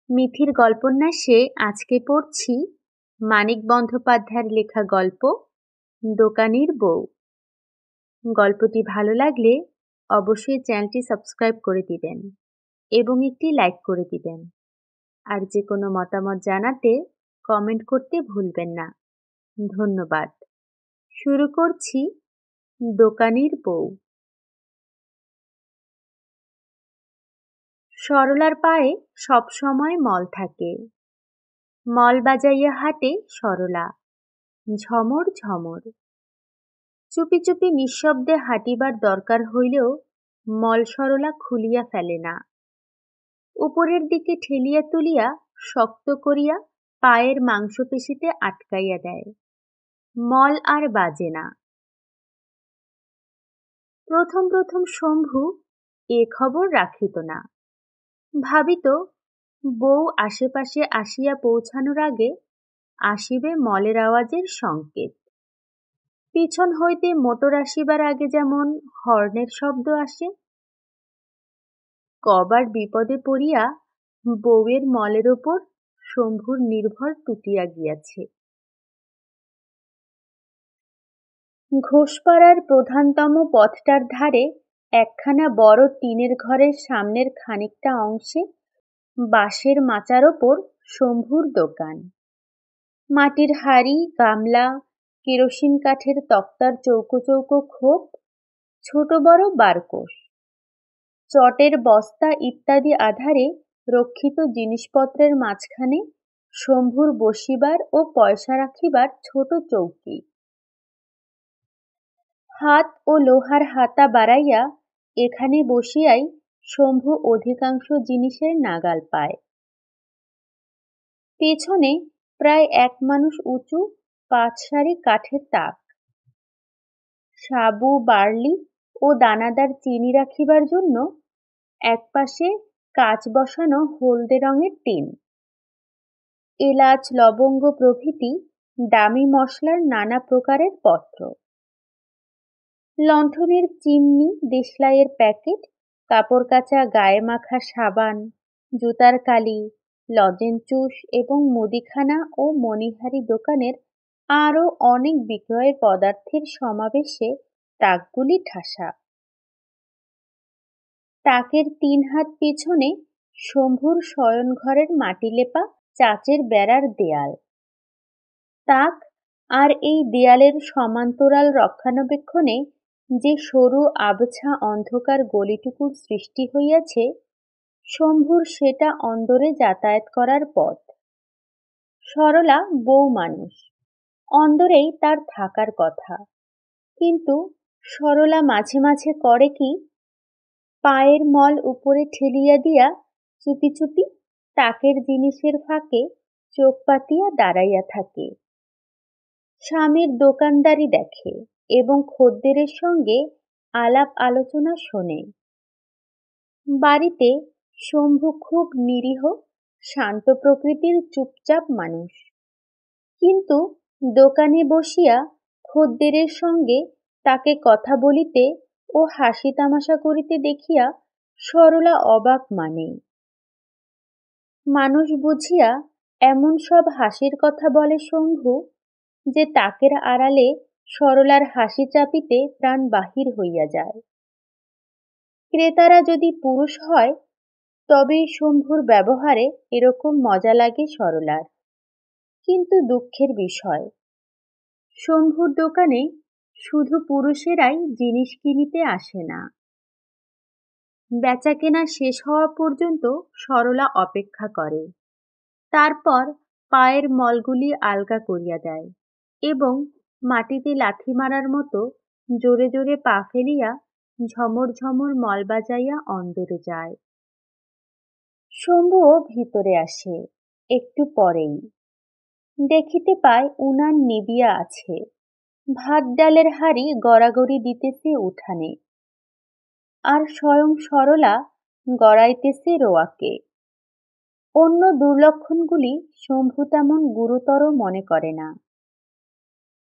মিথির গল্পন্যাসে আজকে পড়ছি মানিক বন্দ্যোপাধ্যায়ের লেখা গল্প দোকানির বউ। গল্পটি ভালো লাগলে অবশ্যই চ্যানেলটি সাবস্ক্রাইব করে দিবেন এবং একটি লাইক করে দিবেন। আর যে কোনো মতামত জানাতে কমেন্ট করতে ভুলবেন না। ধন্যবাদ। শুরু করছি দোকানির বউ। সরলার পায়ে সবসময় মল থাকে। মল বাজাইয়া হাঁটে সরলা, ঝমর ঝমর। চুপি চুপি নিঃশব্দে হাঁটিবার দরকার হইলেও মল সরলা খুলিয়া ফেলে না। উপরের দিকে ঠেলিয়া তুলিয়া শক্ত করিয়া পায়ের মাংসপেশিতে আটকাইয়া দেয়। মল আর বাজে না। প্রথম প্রথম শম্ভু এ খবর রাখিত না। ভাবিত বউ আশেপাশে আসিয়া পৌঁছানোর আগে আসিবে মলের আওয়াজের সংকেত। পিছন হইতে মোটর আসিবার আগে যেমন হর্নের শব্দ আসে। কবার বিপদে পড়িয়া বউয়ের মলের ওপর শম্ভুর নির্ভর টুটিয়া গিয়াছে। ঘোষপাড়ার প্রধানতম পথটার ধারে একখানা বড় টিনের ঘরের সামনের খানিকটা অংশে বাঁশের মাচার ওপর শম্ভুর দোকান। মাটির হাঁড়ি, গামলা, কেরোসিন কাঠের তক্তার চৌকো চৌকো খোপ, ছোট বড় বারকোশ, চটের বস্তা ইত্যাদি আধারে রক্ষিত জিনিসপত্রের মাঝখানে শম্ভুর বসিবার ও পয়সা রাখিবার ছোট চৌকি। হাত ও লোহার হাতা বাড়াইয়া এখানে বসিয়াই শম্ভু অধিকাংশ জিনিসের নাগাল পায়। পেছনে প্রায় এক মানুষ উঁচু 5 সারি কাঠের তাক। সাবু, বার্লি ও দানাদার চিনি রাখিবার জন্য একপাশে কাচ বসানো হলদে রঙের টিন। এলাচ, লবঙ্গ প্রভৃতি দামি মশলার নানা প্রকারের পত্র। লণ্ঠনের চিমনি, দেশলাইয়ের প্যাকেট, কাপড় কাচা গায়ে মাখা সাবান, জুতার কালি, লজেনচুস এবং মুদিখানা ও মণিহারি দোকানের আরও অনেক বিক্রয়ের পদার্থের সমাবেশে তাকগুলি ঠাসা। তাকের 3 হাত পিছনে শম্ভুর শয়নঘরের মাটিলেপা চাচের বেড়ার দেয়াল। তাক আর এই দেয়ালের সমান্তরাল রক্ষণাবেক্ষণে যে সরু আবছা অন্ধকার গলিটুকুর সৃষ্টি হইয়াছে, শম্ভুর সেটা অন্দরে যাতায়াত করার পথ। সরলা বউ মানুষ, অন্দরেই তার থাকার কথা। কিন্তু সরলা মাঝে মাঝে করে কি, পায়ের মল উপরে ঠেলিয়া দিয়া চুপি চুপি তাকের জিনিসের ফাঁকে চোখ পাতিয়া দাঁড়াইয়া থাকে। স্বামীর দোকানদারি দেখে এবং খদ্দেরের সঙ্গে আলাপ আলোচনা শোনে। বাড়িতে শম্ভু খুব নিরীহ, শান্ত প্রকৃতির চুপচাপ মানুষ। কিন্তু দোকানে বসিয়া খদ্দেরের সঙ্গে তাকে কথা বলিতে ও হাসি তামাশা করিতে দেখিয়া সরলা অবাক মানে। মানুষ বুঝিয়া এমন সব হাসির কথা বলে শম্ভু যে তাকের আড়ালে সরলার হাসি চাপিতে প্রাণ বাহির হইয়া যায়। ক্রেতারা যদি পুরুষ হয় তবেই শম্ভুর ব্যবহারে এরকম মজা লাগে সরলার। কিন্তু দুঃখের বিষয়, শম্ভুর দোকানে শুধু পুরুষেরাই জিনিস কিনিতে আসে না। বেচাকেনা শেষ হওয়া পর্যন্ত সরলা অপেক্ষা করে। তারপর পায়ের মলগুলি আলগা করিয়া দেয় এবং মাটিতে লাথি মারার মতো জোরে জোরে পা ফেলিয়া ঝমর ঝমর মল বাজাইয়া অন্দরে যায়। শম্ভুও ভিতরে আসে একটু পরেই। দেখিতে পায় উনান নিবিয়া আছে, ভাত ডালের হাঁড়ি গড়াগড়ি দিতেছে উঠানে, আর স্বয়ং সরলা গড়াইতেছে রোয়াকে। অন্য দুর্লক্ষণগুলি শম্ভু তেমন গুরুতর মনে করে না।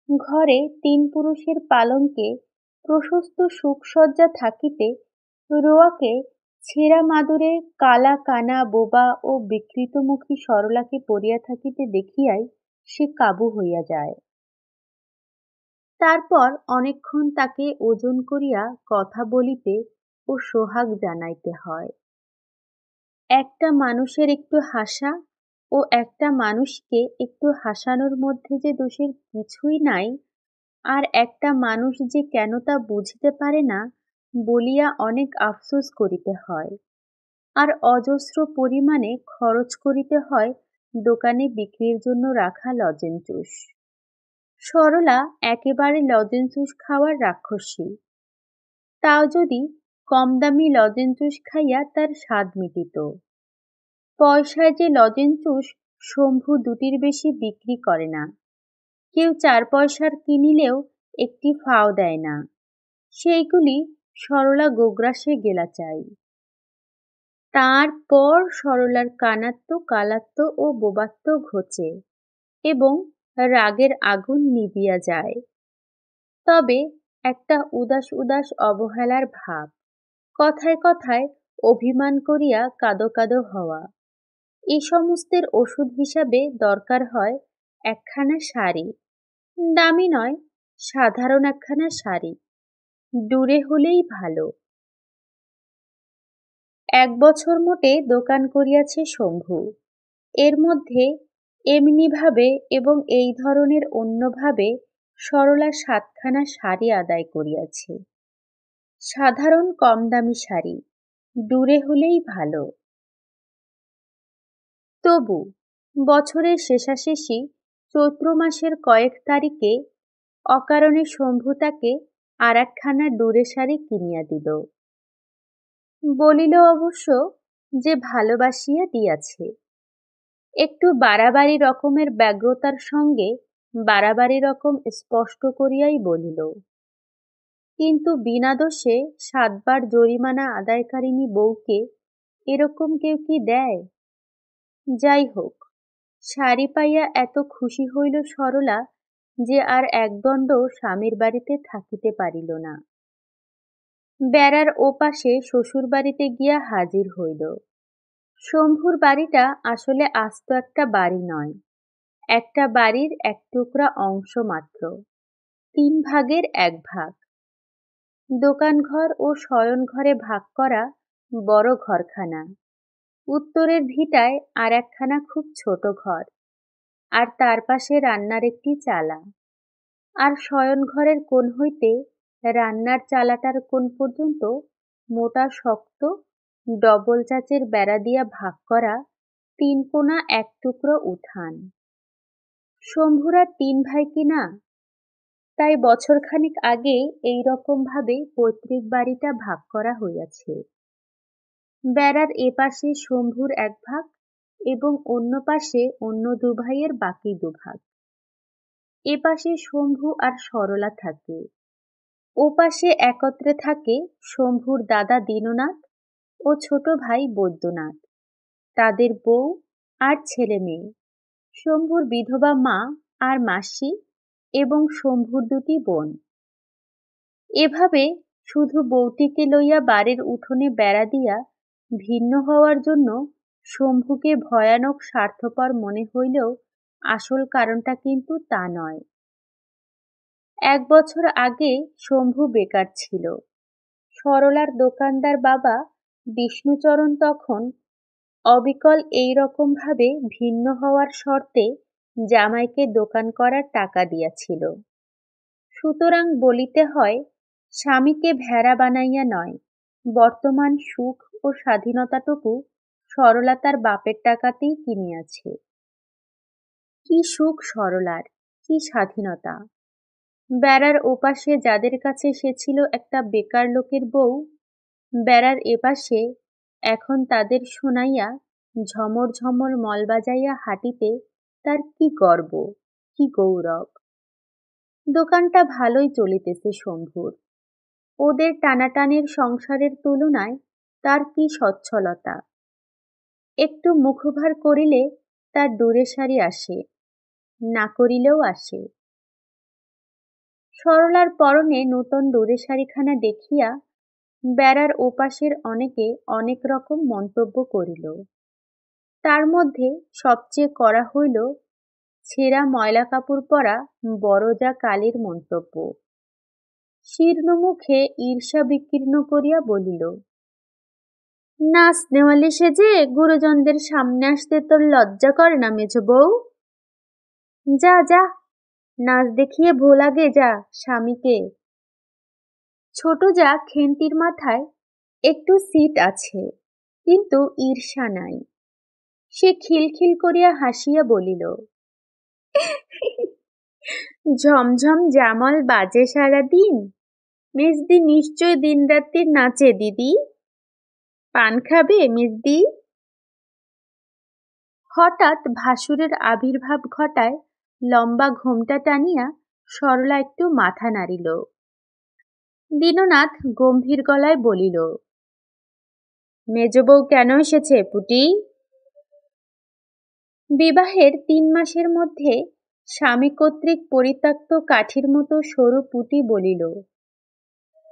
ঘরে 3 পুরুষের পালঙ্কে প্রশস্ত সুখসজ্জা থাকিতে রোয়াকে ছেঁড়া মাদুরে কালা কানা বোবা ও বিকৃতমুখী সরলাকে পড়িয়া থাকিতে দেখিয়াই সে কাবু হইয়া যায়। তারপর অনেকক্ষণ তাকে ওজন করিয়া কথা বলিতে ও সোহাগ জানাইতে হয়। একটা মানুষের একটু হাসা ও একটা মানুষকে একটু হাসানোর মধ্যে যে দোষের কিছুই নাই, আর একটা মানুষ যে কেন তা বুঝিতে পারে না বলিয়া অনেক আফসোস করিতে হয়, আর অজস্র পরিমাণে খরচ করিতে হয় দোকানে বিক্রির জন্য রাখা লজেঞ্জুস। সরলা একেবারে লজেঞ্জুস খাওয়ার রাক্ষসী। তাও যদি কম দামি লজেঞ্জুস খাইয়া তার স্বাদ মিটিত। পয়সায় যে লজেঞ্জুস শম্ভু দুটির বেশি বিক্রি করে না। কেউ 4 পয়সার কিনিলেও একটি ফাও দেয় না। সেইগুলি সরলা গোগ্রাসে গেলা চাই। তারপর সরলার কানাত্ম কালাত্ম ও বোবাত্ম ঘোচে এবং রাগের আগুন নিবিয়া যায়। তবে একটা উদাস উদাস অবহেলার ভাব, কথায় কথায় অভিমান করিয়া কাঁদো কাঁদো হওয়া, এ সমস্তের ওষুধ হিসাবে দরকার হয় একখানা শাড়ি। দামি নয়, সাধারণ একখানা শাড়ি, দূরে হলেই ভালো। 1 বছর মোটে দোকান করিয়াছে শম্ভু। এর মধ্যে এমনিভাবে এবং এই ধরনের অন্যভাবে সরলা 7খানা শাড়ি আদায় করিয়াছে। সাধারণ কম দামি শাড়ি, দূরে হলেই ভালো। তবু বছরের শেষাশেষি চৈত্র মাসের কয়েক তারিখে অকারণে শম্ভু তাকে আর একখানা দূরে শাড়ি কিনিয়া দিল। বলিল অবশ্য যে ভালোবাসিয়া দিয়াছে। একটু বাড়াবাড়ি রকমের ব্যগ্রতার সঙ্গে বাড়াবাড়ি রকম স্পষ্ট করিয়াই বলিল। কিন্তু বিনা দোষে 7 বার জরিমানা আদায়কারিণী বউকে এরকম কেউ কি দেয়? যাই হোক, শাড়ি পাইয়া এত খুশি হইল সরলা যে আর একদণ্ড স্বামীর বাড়িতে থাকিতে পারিল না। বেড়ার ওপাশে শ্বশুর বাড়িতে গিয়া হাজির হইল। শম্ভুর বাড়িটা আসলে আস্ত একটা বাড়ি নয়, একটা বাড়ির এক টুকরা অংশ মাত্র, 3 ভাগের 1 ভাগ। দোকানঘর ও শয়ন ঘরে ভাগ করা বড় ঘরখানা। উত্তরের ভিটায় আর একখানা খুব ছোট ঘর, আর তার পাশে রান্নার একটি চালা, আর শয়ন ঘরের কোণ হইতে রান্নার চালাটার কোণ পর্যন্ত মোটা শক্ত ডবল চাচের বেড়া দিয়া ভাগ করা 3 কোণা 1 টুকরো উঠান। শম্ভুরা 3 ভাই কিনা, তাই বছরখানেক আগে এই রকম ভাবে পৈতৃক বাড়িটা ভাগ করা হইয়াছে। বেড়ার এপাশে শম্ভুর 1 ভাগ এবং অন্য পাশে অন্য 2 ভাইয়ের বাকি 2 ভাগ। এপাশে শম্ভু আর সরলা থাকে। ওপাশে একত্রে থাকে শম্ভুর দাদা দীননাথ ও ছোট ভাই বৈদ্যনাথ, তাদের বউ আর ছেলে মেয়ে, শম্ভুর বিধবা মা আর মাসি এবং শম্ভুর 2টি বোন। এভাবে শুধু বউটিকে লইয়া বাড়ির উঠোনে বেড়া দিয়া ভিন্ন হওয়ার জন্য শম্ভুকে ভয়ানক স্বার্থপর মনে হইলেও আসল কারণটা কিন্তু তা নয়। 1 বছর আগে শম্ভু বেকার ছিল। সরলার দোকানদার বাবা বিষ্ণুচরণ তখন অবিকল এই রকম ভাবে ভিন্ন হওয়ার শর্তে জামাইকে দোকান করার টাকা দিয়াছিল। সুতরাং বলিতে হয়, স্বামীকে ভেড়া বানাইয়া নয়, বর্তমান সুখ ও স্বাধীনতাটুকু সরলা তার বাপের টাকাতেই কিনিয়াছে। কি সুখ সরলার, কি স্বাধীনতা! বেড়ার ওপাশে যাদের কাছে সে ছিল একটা বেকার লোকের বউ, বেড়ার এপাশে এখন তাদের শোনাইয়া ঝমর ঝমর মল বাজাইয়া হাঁটিতে তার কি গর্ব, কি গৌরব! দোকানটা ভালোই চলিতেছে শম্ভুর। ওদের টানাটানির সংসারের তুলনায় তার কি সচ্ছলতা! একটু মুখভার করিলে তার দূরে সারি আসে, না করিলেও আসে। সরলার পরনে নূতন দূরে শাড়িখানা দেখিয়া বেড়ার ওপাশের অনেকে অনেক রকম মন্তব্য করিল। তার মধ্যে সবচেয়ে কড়া হইল ছেঁড়া ময়লা কাপড় পরা বড়জা কালীর মন্তব্য। শীর্ণ মুখে ঈর্ষা বিকীর্ণ করিয়া বলিল, নাচ নেওয়ালি সেজে গুরুজনদের সামনে আসতে তোর লজ্জা করে না মেজ বউ? যা যা, নাচ দেখিয়ে ভোলাগে যা স্বামীকে। ছোট যা খেন্তির মাথায় একটু সিট আছে, কিন্তু ঈর্ষা নাই। সে খিলখিল করিয়া হাসিয়া বলিল, ঝমঝম জামল বাজে সারা দিন, মেজদি নিশ্চয় দিনরাত্রির নাচে দিদি। পান খাবে মেজদি? হঠাৎ ভাসুরের আবির্ভাব ঘটায় লম্বা ঘোমটা টানিয়া সরলা একটু মাথা নাড়িল। দীননাথ গম্ভীর গলায় বলিল, মেজ বউ কেন এসেছে পুটি? বিবাহের ৩ মাসের মধ্যে স্বামী কর্তৃক পরিত্যক্ত কাঠির মতো সরু পুটি বলিল,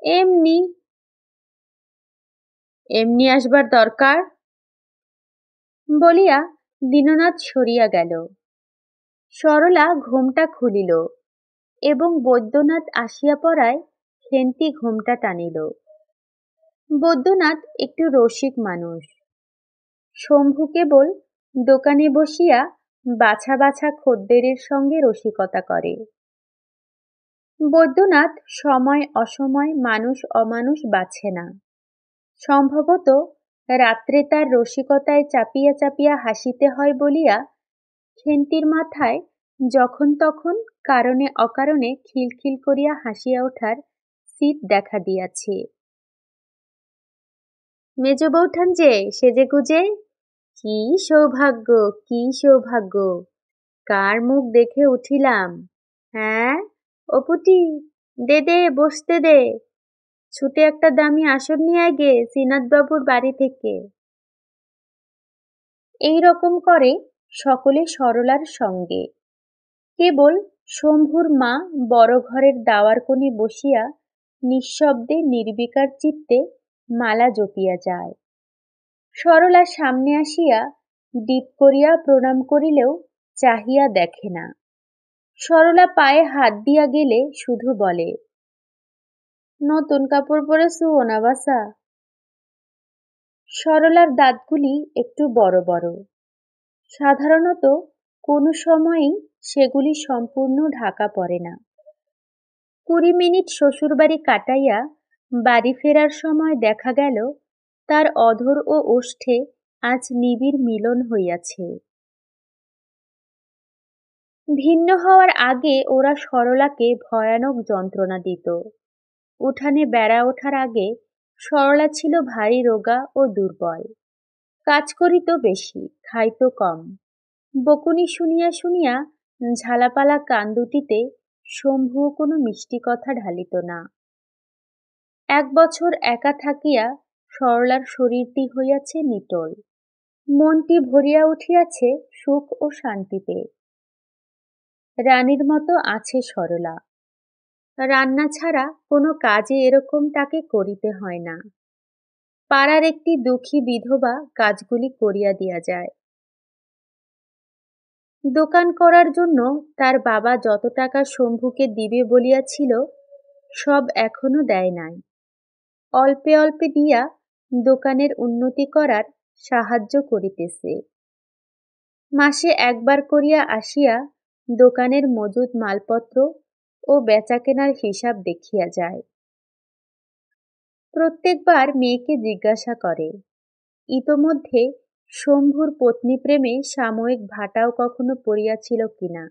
এমনি। এমনি আসবার দরকার? বলিয়া দীননাথ সরিয়া গেল। সরলা ঘোমটা খুলিল এবং বৈদ্যনাথ আসিয়া পড়ায় খেন্তি ঘোমটা টানিল। বৈদ্যনাথ একটু রসিক মানুষ। শম্ভু কেবল দোকানে বসিয়া বাছা বাছা খদ্দেরের সঙ্গে রসিকতা করে। বৈদ্যনাথ সময় অসময় মানুষ অমানুষ বাছে না। সম্ভবত রাত্রে তার রসিকতায় চাপিয়া চাপিয়া হাসিতে হয় বলিয়া খেন্তির মাথায় যখন তখন কারণে অকারণে খিলখিল করিয়া হাসিয়া ওঠার সিট দেখা দিয়াছে। মেজ বৌঠান যে সেজে গুজে, কি সৌভাগ্য, কি সৌভাগ্য! কার মুখ দেখে উঠিলাম? হ্যাঁ ও পুটি, দে দে বসতে দে, ছুটে একটা দামি আসন নিয়ে আয় গে শ্রীনাথবাবুর বাড়ি থেকে। এই রকম করে সকলে সরলার সঙ্গে। কেবল শম্ভুর মা বড় ঘরের দাওয়ার কোণে বসিয়া নিঃশব্দে নির্বিকার চিত্তে মালা জপিয়া যায়। সরলা সামনে আসিয়া ডিপ করিয়া প্রণাম করিলেও চাহিয়া দেখে না। সরলা পায়ে হাত দিয়া গেলে শুধু বলে, নতুন কাপড় পরে শুও না বাসা। সরলার দাঁতগুলি একটু বড় বড়। সাধারণত কোনো সময়ই সেগুলি সম্পূর্ণ ঢাকা পড়ে না। ২০ মিনিট শ্বশুরবাড়ি কাটাইয়া বাড়ি ফেরার সময় দেখা গেল তার অধর ও ওষ্ঠে আজ নিবিড় মিলন হইয়াছে। ভিন্ন হওয়ার আগে ওরা সরলাকে ভয়ানক যন্ত্রণা দিত। উঠানে বেড়া ওঠার আগে সরলা ছিল ভারী রোগা ও দুর্বল। কাজ করিত বেশি, খাইত কম। বকুনি শুনিয়া শুনিয়া ঝালাপালা কান দুটিতে শম্ভুও কোনো মিষ্টি কথা ঢালিত না। ১ বছর একা থাকিয়া সরলার শরীরটি হইয়াছে নিটোল, মনটি ভরিয়া উঠিয়াছে সুখ ও শান্তিতে। রানীর মতো আছে সরলা। রান্না ছাড়া কোনো কাজে এরকম তাকে করিতে হয় না। পাড়ার একটি দুঃখী বিধবা কাজগুলি করিয়া দিয়া যায়। দোকান করার জন্য তার বাবা যত টাকা শম্ভুকে দিবে বলিয়াছিল সব এখনো দেয় নাই। অল্পে অল্পে দিয়া দোকানের উন্নতি করার সাহায্য করিতেছে। মাসে একবার করিয়া আসিয়া দোকানের মজুদ মালপত্র ও বেচাকেনার হিসাব দেখিয়া যায়। প্রত্যেকবার মেয়েকে জিজ্ঞাসা করে, ইতোমধ্যে শম্ভুর পত্নীপ্রেমে সাময়িক ভাটাও কখনো পড়িয়াছিল কিনা।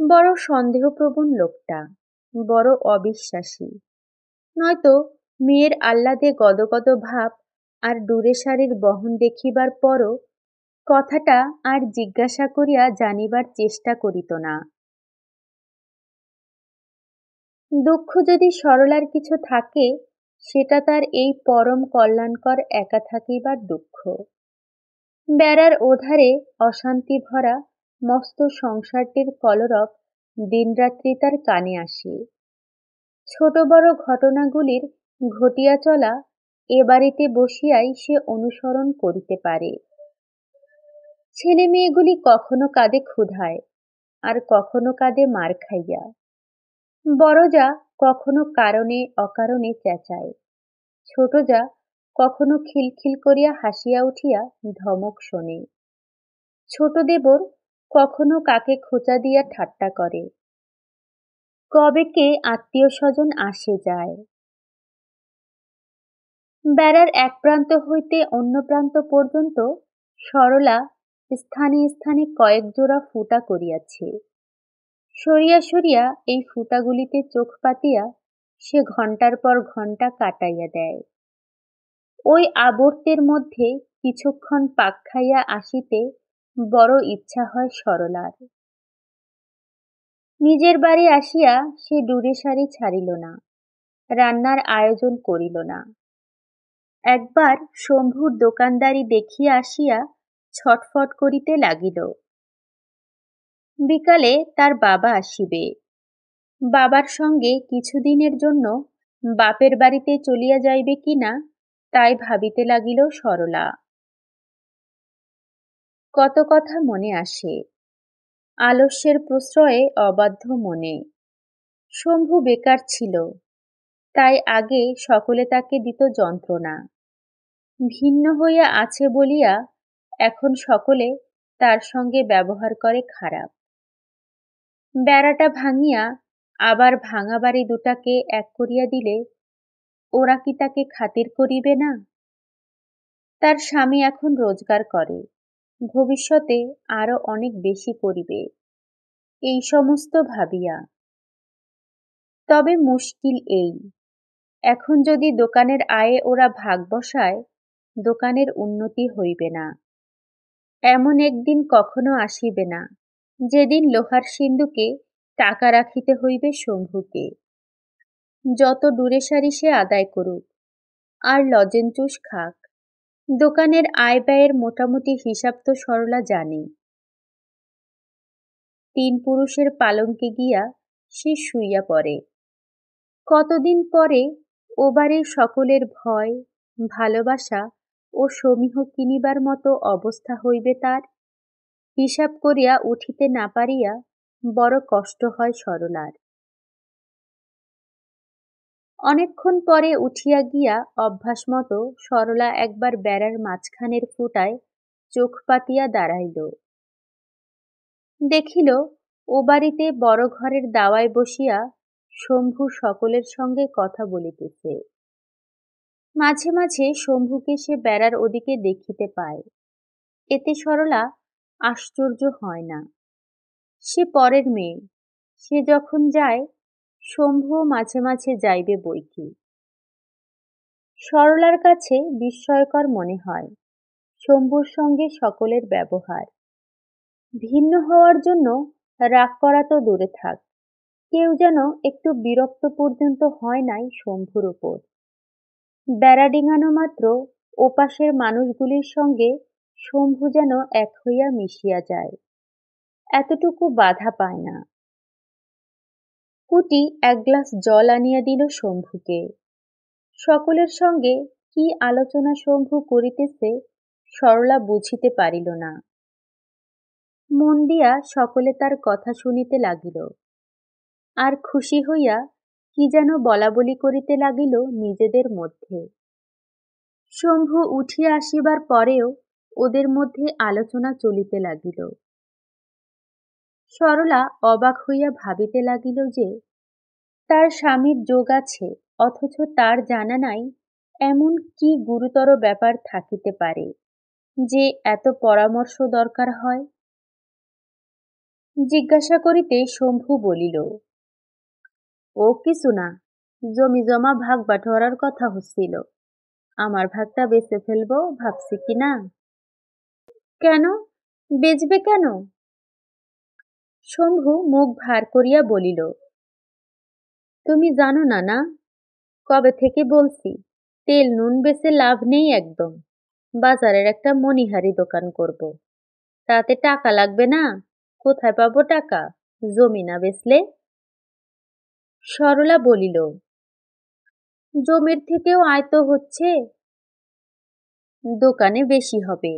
বড় সন্দেহপ্রবণ লোকটা, বড় অবিশ্বাসী। নয়তো মেয়ের আহ্লাদে গদগদ ভাব আর ডুরে শাড়ির বহন দেখিবার পরও কথাটা আর জিজ্ঞাসা করিয়া জানিবার চেষ্টা করিত না। দুঃখ যদি সরলার কিছু থাকে সেটা তার এই পরম কল্যাণকর একা থাকিবার দুঃখ। বেড়ার ওধারে অশান্তি ভরা মস্ত সংসারটির কলরব দিনরাত্রি তার কানে আসে। ছোট বড় ঘটনাগুলির ঘটিয়া চলা এ বাড়িতে বসিয়াই সে অনুসরণ করিতে পারে। ছেলে মেয়েগুলি কখনো কাঁদে ক্ষুধায়, আর কখনো কাঁদে মার খাইয়া। বড় যা কখনো কারণে অকারণে চেঁচায়, ছোট যা কখনো খিলখিল করিয়া হাসিয়া উঠিয়া ধমক শোনে। ছোট দেবর কখনো কাকে খোঁচা দিয়া ঠাট্টা করে। কবে কে আত্মীয় স্বজন আসে যায়। বেড়ার এক প্রান্ত হইতে অন্য প্রান্ত পর্যন্ত সরলা স্থানে স্থানে কয়েক জোড়া ফুটা করিয়াছে। সরিয়া সরিয়া এই ফুটাগুলিতে চোখ পাতিয়া সে ঘণ্টার পর ঘণ্টা কাটাইয়া দেয়। ওই আবর্তের মধ্যে কিছুক্ষণ পাক খাইয়া আসিতে বড় ইচ্ছা হয় সরলার। নিজের বাড়ি আসিয়া সে ডুরে সারি ছাড়িল না, রান্নার আয়োজন করিল না। একবার শম্ভুর দোকানদারি দেখিয়া আসিয়া ছটফট করিতে লাগিল। বিকালে তার বাবা আসিবে। বাবার সঙ্গে কিছুদিনের জন্য বাপের বাড়িতে চলিয়া যাইবে কিনা তাই ভাবিতে লাগিল সরলা। কত কথা মনে আসে, আলস্যের প্রশ্রয়ে অবাধ্য মনে। শম্ভু বেকার ছিল, তাই আগে সকলে তাকে দিত যন্ত্রণা। ভিন্ন হইয়া আছে বলিয়া এখন সকলে তার সঙ্গে ব্যবহার করে খারাপ। বেড়াটা ভাঙিয়া আবার ভাঙা বাড়ি দুটাকে এক করিয়া দিলে ওরা কি তাকে খাতির করিবে না? তার স্বামী এখন রোজগার করে, ভবিষ্যতে আরো অনেক বেশি করিবে, এই সমস্ত ভাবিয়া। তবে মুশকিল এই, এখন যদি দোকানের আয়ে ওরা ভাগ বসায়, দোকানের উন্নতি হইবে না। এমন একদিন কখনো আসিবে না যেদিন লোহার সিন্ধুকে টাকা রাখিতে হইবে শম্ভুকে। যত দূরে সারি সে আদায় করুক, আর লজেনচুস খাক, দোকানের আয় ব্যয়ের মোটামুটি হিসাব তো সরলা জানে। তিন পুরুষের পালঙ্কে গিয়া সে শুইয়া পড়ে। কতদিন পরে ও বাড়ির সকলের ভয়, ভালোবাসা ও সমীহ কিনিবার মতো অবস্থা হইবে তার, হিসাব করিয়া উঠিতে না পারিয়া বড় কষ্ট হয় সরলার। অনেকক্ষণ পরে উঠিয়া গিয়া অভ্যাস মতো সরলা একবার বেড়ার মাঝখানের ফুটায় চোখ পাতিয়া দাঁড়াইল। দেখিল ও বাড়িতে বড় ঘরের দাওয়ায় বসিয়া শম্ভু সকলের সঙ্গে কথা বলিতেছে। মাঝে মাঝে শম্ভুকে সে বেড়ার ওদিকে দেখিতে পায়। এতে সরলা আশ্চর্য হয় না। সে পরের মেয়ে, সে যখন যায় শম্ভুও মাঝে মাঝে যাইবে বৈকি। সরলার কাছে বিস্ময়কর মনে হয় শম্ভুর সঙ্গে সকলের ব্যবহার। ভিন্ন হওয়ার জন্য রাগ করা তো দূরে থাক, কেউ যেন একটু বিরক্ত পর্যন্ত হয় নাই শম্ভুর উপর। বেড়া ডিঙানো মাত্র ওপাশের মানুষগুলির সঙ্গে শম্ভু যেন এক হইয়া মিশিয়া যায়, এতটুকু বাধা পায় না। কুটি এক গ্লাস জল আনিয়া দিল শম্ভুকে। সকলের সঙ্গে কি আলোচনা শম্ভু করিতেছে সরলা বুঝিতে পারিল না। মন দিয়া সকলে তার কথা শুনিতে লাগিল, আর খুশি হইয়া কি যেন বলাবলি করিতে লাগিল নিজেদের মধ্যে। শম্ভু উঠিয়া আসিবার পরেও ওদের মধ্যে আলোচনা চলিতে লাগিল। সরলা অবাক হইয়া ভাবিতে লাগিল যে তার স্বামীর যোগ আছে, অথচ তার জানা নাই এমন কি গুরুতর ব্যাপার থাকিতে পারে যে এত পরামর্শ দরকার হয়। জিজ্ঞাসা করিতে শম্ভু বলিল, ও কিছু না, জমি জমা ভাগ বাটোয়ারার কথা হচ্ছিল, আমার ভাগটা বেচে ফেলবো ভাবছি কি না। কেন বেচবে কেন? শম্ভু মুখ ভার করিয়া বলিল, তুমি জানো না না, কবে থেকে বলছি তেল নুন বেচে লাভ নেই একদম, বাজারের একটা মণিহারি দোকান করব। তাতে টাকা লাগবে না? কোথায় পাবো টাকা, জমি না বেচলে? সরলা বলিল, জমির থেকেও আয় তো হচ্ছে, দোকানে বেশি হবে।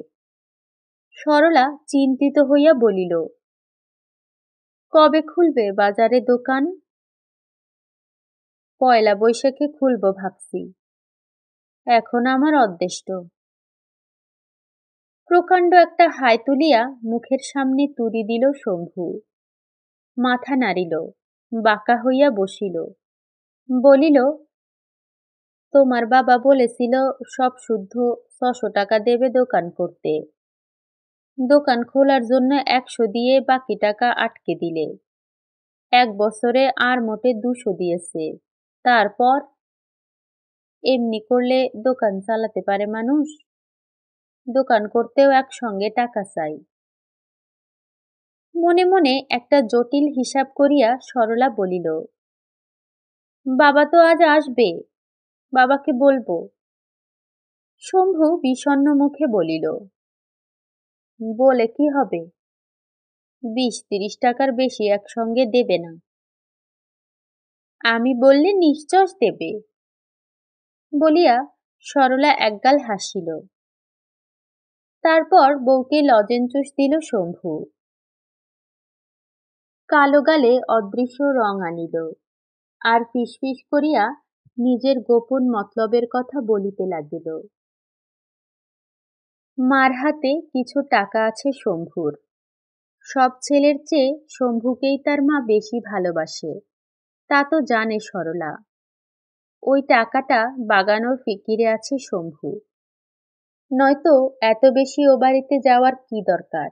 সরলা চিন্তিত হইয়া বলিল, কবে খুলবে বাজারে দোকান? পয়লা বৈশাখে খুলব ভাবছি, এখন আমার অদৃষ্ট। প্রকাণ্ড একটা হাই তুলিয়া মুখের সামনে তুলি দিল শম্ভু। মাথা নাড়িল, বাঁকা হইয়া বসিল, বলিল, তোমার বাবা বলেছিল সব শুদ্ধ ৬০০ টাকা দেবে দোকান করতে। দোকান খোলার জন্য ১০০ দিয়ে বাকি টাকা আটকে দিলে। ১ বছরে আর মোটে ২০০ দিয়েছে। তারপর এমনি করলে দোকান চালাতে পারে মানুষ? দোকান করতেও একসঙ্গে টাকা চাই। মনে মনে একটা জটিল হিসাব করিয়া সরলা বলিল, বাবা তো আজ আসবে, বাবাকে বলবো। শম্ভু বিষণ্ণ মুখে বলিল, বলে কি হবে? ২০-৩০ টাকার বেশি একসঙ্গে দেবে না। আমি বললে নিশ্চয় দেবে, বলিয়া সরলা একগাল হাসিল। তারপর বউকে লজেঞ্চুস দিল শম্ভু। কালো গালে অদৃশ্য রং আনিল, আর ফিসফিস করিয়া নিজের গোপন মতলবের কথা বলিতে লাগিল। মার হাতে কিছু টাকা আছে শম্ভুর। সব ছেলের চেয়ে শম্ভুকেই তার মা বেশি ভালোবাসে, তা তো জানে সরলা। ওই টাকাটা বাগানোর ফিকিরে আছে শম্ভু, নয়তো এত বেশি ও বাড়িতে যাওয়ার কি দরকার।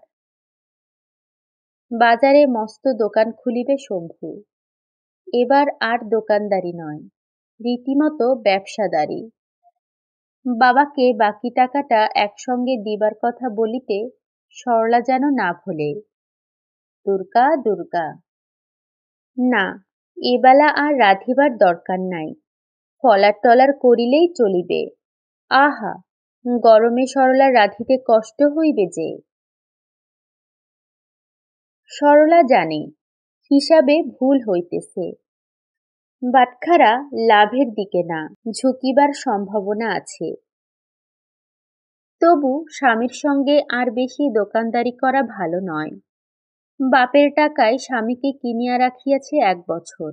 বাজারে মস্ত দোকান খুলিবে শম্ভু। এবার আর দোকানদারি নয়, রীতিমতো ব্যবসাদারি। বাবাকে বাকি টাকাটা একসঙ্গে দিবার কথা বলিতে সরলা যেন না ভোলে। দুর্গা দুর্গা। না, এবেলা আর রাঁধিবার দরকার নাই, ফলার টলার করিলেই চলিবে। আহা, গরমে সরলার রাঁধিতে কষ্ট হইবে যে। সরলা জানে হিসাবে ভুল হইতেছে, বাটখারা লাভের দিকে না, ঝুঁকিবার সম্ভাবনা আছে। তবু স্বামীর সঙ্গে আর বেশি দোকানদারি করা ভালো নয়। বাপের টাকায় স্বামীকে কিনিয়া রাখিয়াছে ১ বছর,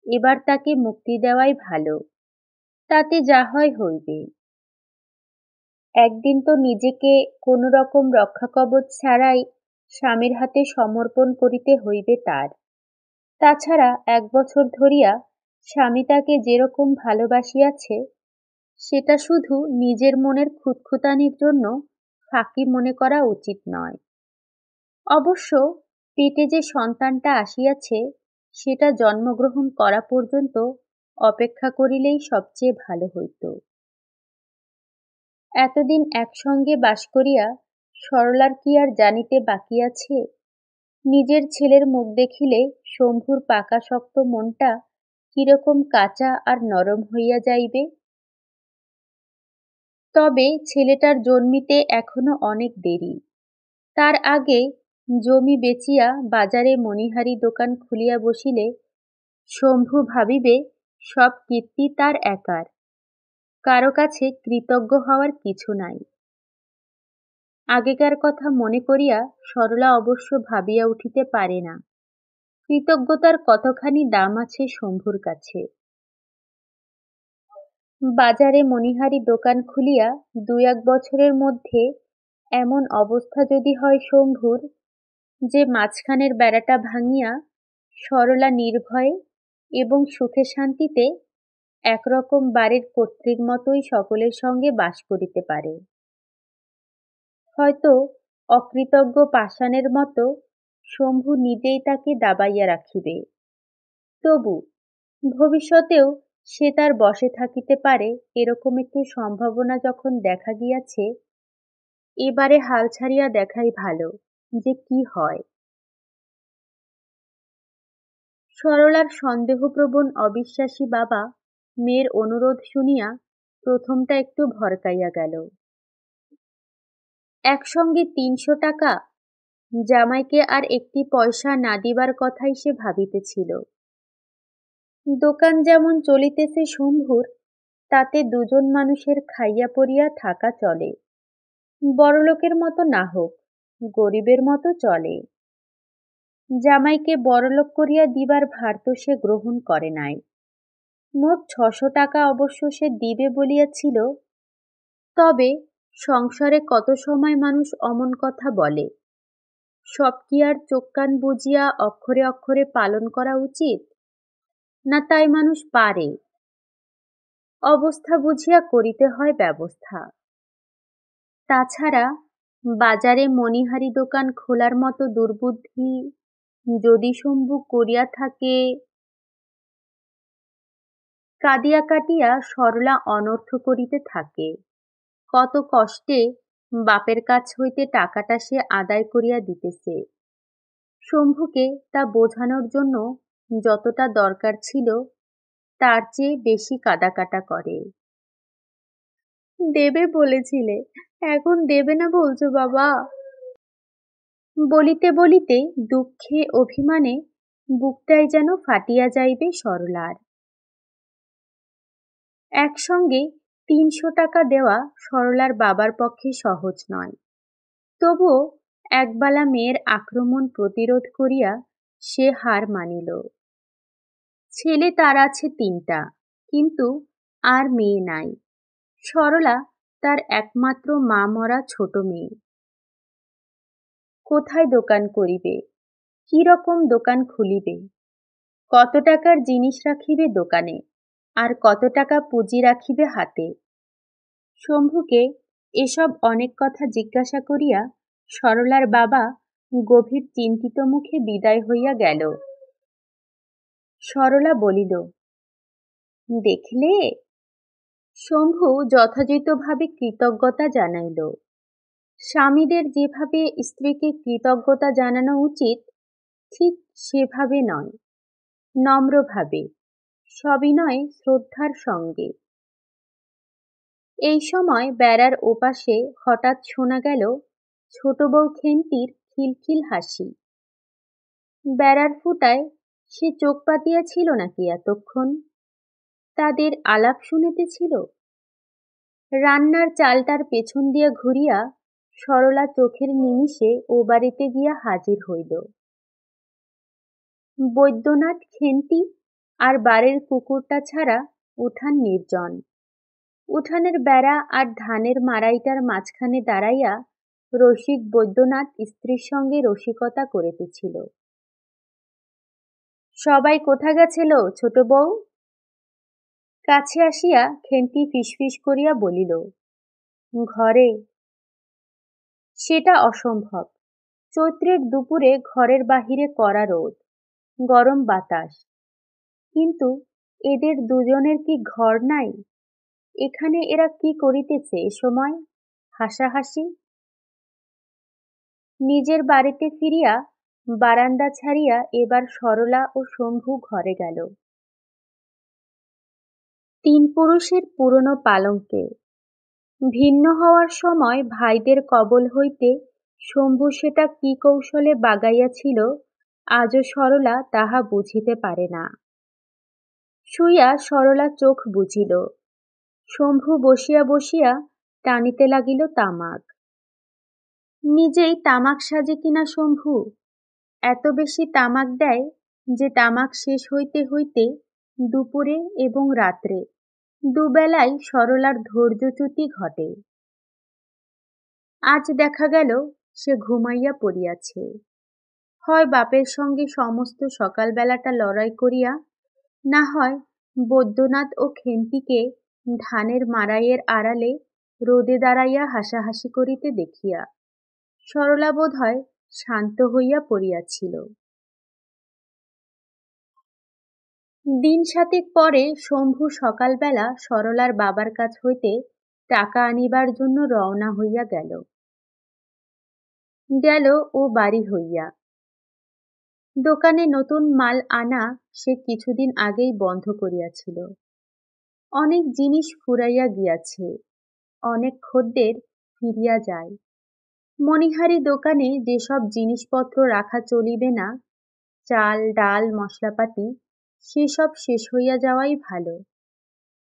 এবার তাকে মুক্তি দেওয়াই ভালো, তাতে যা হয় হইবে। একদিন তো নিজেকে কোনো রকম রক্ষাকবচ ছাড়াই স্বামীর হাতে সমর্পণ করিতে হইবে তার। তাছাড়া ১ বছর ধরিয়া স্বামী তাকে যেরকম ভালোবাসিয়াছে, সেটা শুধু নিজের মনের খুঁতখুঁতানির জন্য ফাঁকি মনে করা উচিত নয়। অবশ্য পেটে যে সন্তানটা আসিয়াছে, সেটা জন্মগ্রহণ করা পর্যন্ত অপেক্ষা করিলেই সবচেয়ে ভালো হইত। এতদিন একসঙ্গে বাস করিয়া সরলার কি আর জানিতে বাকি আছে, নিজের ছেলের মুখ দেখিলে শম্ভুর পাকা শক্ত মনটা কিরকম কাঁচা আর নরম হইয়া যাইবে। তবে ছেলেটার জন্মিতে এখনো অনেক দেরি। তার আগে জমি বেচিয়া বাজারে মণিহারি দোকান খুলিয়া বসিলে শম্ভু ভাবিবে সব কীর্তি তার একার, কারো কাছে কৃতজ্ঞ হওয়ার কিছু নাই। আগেকার কথা মনে করিয়া সরলা অবশ্য ভাবিয়া উঠিতে পারে না কৃতজ্ঞতার কতখানি দাম আছে শম্ভুর কাছে। বাজারে মণিহারি দোকান খুলিয়া ২-১ বছরের মধ্যে এমন অবস্থা যদি হয় শম্ভুর যে মাঝখানের বেড়াটা ভাঙিয়া সরলা নির্ভয়ে এবং সুখে শান্তিতে একরকম বাড়ির কর্ত্রীর মতোই সকলের সঙ্গে বাস করিতে পারে, হয়তো অকৃতজ্ঞ পাষাণের মতো শম্ভু নিজেই তাকে দাবাইয়া রাখিবে। তবু ভবিষ্যতেও সে তার বশে থাকিতে পারে এরকম একটু সম্ভাবনা যখন দেখা গিয়াছে, এবারে হাল ছাড়িয়া দেখাই ভালো যে কি হয়। সরলার সন্দেহপ্রবণ অবিশ্বাসী বাবা মেয়ের অনুরোধ শুনিয়া প্রথমটা একটু ভরকাইয়া গেল। একসঙ্গে ৩০০ টাকা, জামাইকে আর একটি পয়সা না দিবার কথাই সে ভাবিতেছিল। দোকান যেমন চলিতেছে শম্ভুর, তাতে দুজন মানুষের খাইয়া পড়িয়া থাকা চলে। বড়লোকের মতো না হোক, গরিবের মতো চলে। জামাইকে বড়লোক করিয়া দিবার ভার তো সে গ্রহণ করে নাই। মোট ৬০০ টাকা অবশ্য সে দিবে বলিয়াছিল। তবে সংসারে কত সময় মানুষ অমন কথা বলে, সব কি আর চোখ কান বুজিয়া অক্ষরে অক্ষরে পালন করা উচিত? না তাই মানুষ পারে? অবস্থা বুঝিয়া করিতে হয় ব্যবস্থা। তাছাড়া বাজারে মণিহারি দোকান খোলার মতো দুর্বুদ্ধি যদি শম্ভু করিয়া থাকে। কাঁদিয়া কাটিয়া সরলা অনর্থ করিতে থাকে। কত কষ্টে বাপের কাছ হইতে টাকাটা সে আদায় করিয়া দিতেছে। শম্ভুকে তা বোঝানোর জন্য যতটা দরকার ছিল তার চেয়ে বেশি কাঁদাকাটা করে। দেবে বলেছিলে, এখন দেবে না বলছো বাবা? বলিতে বলিতে দুঃখে অভিমানে বুকটাই যেন ফাটিয়া যাইবে সরলার। একসঙ্গে ৩০০ টাকা দেওয়া সরলার বাবার পক্ষে সহজ নয়। তবুও একবেলা মেয়ের আক্রমণ প্রতিরোধ করিয়া সে হার মানিল। ছেলে তার আছে ৩টা, কিন্তু আর মেয়ে নাই। সরলা তার একমাত্র মা মরা ছোট মেয়ে। কোথায় দোকান করিবে, কি রকম দোকান খুলিবে, কত টাকার জিনিস রাখিবে দোকানে, আর কত টাকা পুঁজি রাখিবে হাতে? শম্ভুকে এসব অনেক কথা জিজ্ঞাসা করিয়া সরলার বাবা গভীর চিন্তিত মুখে বিদায় হইয়া গেল। সরলা বলিল, দেখলে? শম্ভু যথাযথভাবে কৃতজ্ঞতা জানাইল। স্বামীদের যেভাবে স্ত্রীকে কৃতজ্ঞতা জানানো উচিত ঠিক সেভাবে নয়, নম্রভাবে, সবিনয়ে শ্রদ্ধার সঙ্গে। এই সময় বেড়ার ওপাশে হঠাৎ শোনা গেল ছোট বউ খেন্তির খিলখিল হাসি। বেড়ার ফুটায় সে চোখ পাতিয়াছিল নাকি এতক্ষণ? তাদের আলাপ শুনিতেছিল। রান্নার চালটার পেছন দিয়া ঘুরিয়া সরলা চোখের নিমিষে ও বাড়িতে গিয়া হাজির হইল। বৈদ্যনাথ, খেন্তি আর বাড়ির কুকুরটা ছাড়া উঠান নির্জন। উঠানের বেড়া আর ধানের মাড়াইটার মাঝখানে দাঁড়াইয়া রসিক বৈদ্যনাথ স্ত্রীর সঙ্গে রসিকতা করিতেছিল। সবাই কোথা গেছিল ছোট বউ? কাছে আসিয়া খেন্তি ফিসফিস করিয়া বলিল, ঘরে। সেটা অসম্ভব। চৈত্রের দুপুরে ঘরের বাহিরে কড়া রোদ, গরম বাতাস, কিন্তু এদের দুজনের কি ঘর নাই? এখানে এরা কি করিতেছে এ সময়? হাসাহাসি। নিজের বাড়িতে ফিরিয়া বারান্দা ছাড়িয়া এবার সরলা ও শম্ভু ঘরে গেল। ৩ পুরুষের পুরনো পালঙ্কে ভিন্ন হওয়ার সময় ভাইদের কবল হইতে শম্ভু সেটা কি কৌশলে বাগাইয়াছিল আজও সরলা তাহা বুঝিতে পারে না। শুইয়া সরলা চোখ বুজিল। শম্ভু বসিয়া বসিয়া টানিতে লাগিল তামাক। নিজেই তামাক সাজে কিনা শম্ভু? এত বেশি তামাক দেয় যে তামাক শেষ হইতে হইতে দুপুরে এবং রাত্রে দুবেলাই সরলার ধৈর্যচ্যুতি ঘটে। আজ দেখা গেল সে ঘুমাইয়া পড়িয়াছে। হয় বাপের সঙ্গে সমস্ত সকালবেলাটা লড়াই করিয়া, না হয় বৈদ্যনাথ ও খেন্তিকে ধানের মাড়াইয়ের আড়ালে রোদে দাঁড়াইয়া হাসাহাসি করিতে দেখিয়া সরলা বোধ হয় শান্ত হইয়া পড়িয়াছিল। দিন ৭ পরে শম্ভু সকালবেলা সরলার বাবার কাছ হইতে টাকা আনিবার জন্য রওনা হইয়া গেল। গেল ও বাড়ি হইয়া। দোকানে নতুন মাল আনা সে কিছুদিন আগেই বন্ধ করিয়াছিল। অনেক জিনিস ফুরাইয়া গিয়াছে, অনেক খদ্দের ফিরিয়া যায়। মণিহারি দোকানে যেসব জিনিসপত্র রাখা চলিবে না, চাল ডাল মশলাপাতি, সেসব শেষ হইয়া যাওয়াই ভালো।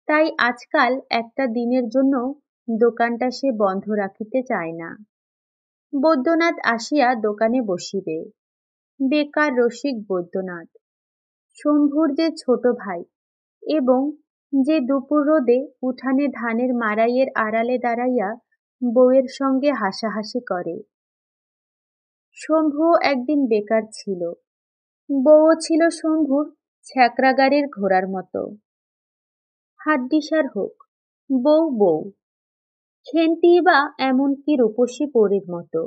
তাই আজকাল একটা দিনের জন্য দোকানটা সে বন্ধ রাখিতে চায় না। বৈদ্যনাথ আসিয়া দোকানে বসিবে। বেকার রসিক বৈদ্যনাথ, শম্ভুর যে ছোট ভাই এবং যে দুপুর রোদে উঠানে ধানের মাড়াইয়ের আড়ালে দাঁড়াইয়া বউয়ের সঙ্গে হাসাহাসি করে। শম্ভুও একদিন বেকার ছিল। বউও ছিল শম্ভুর ছ্যাঁকড়া গাড়ির ঘোড়ার মতো। হাড্ডিসার হোক, বউ বউ। খেন্তি বা এমনকি রূপসী পরীর মতো।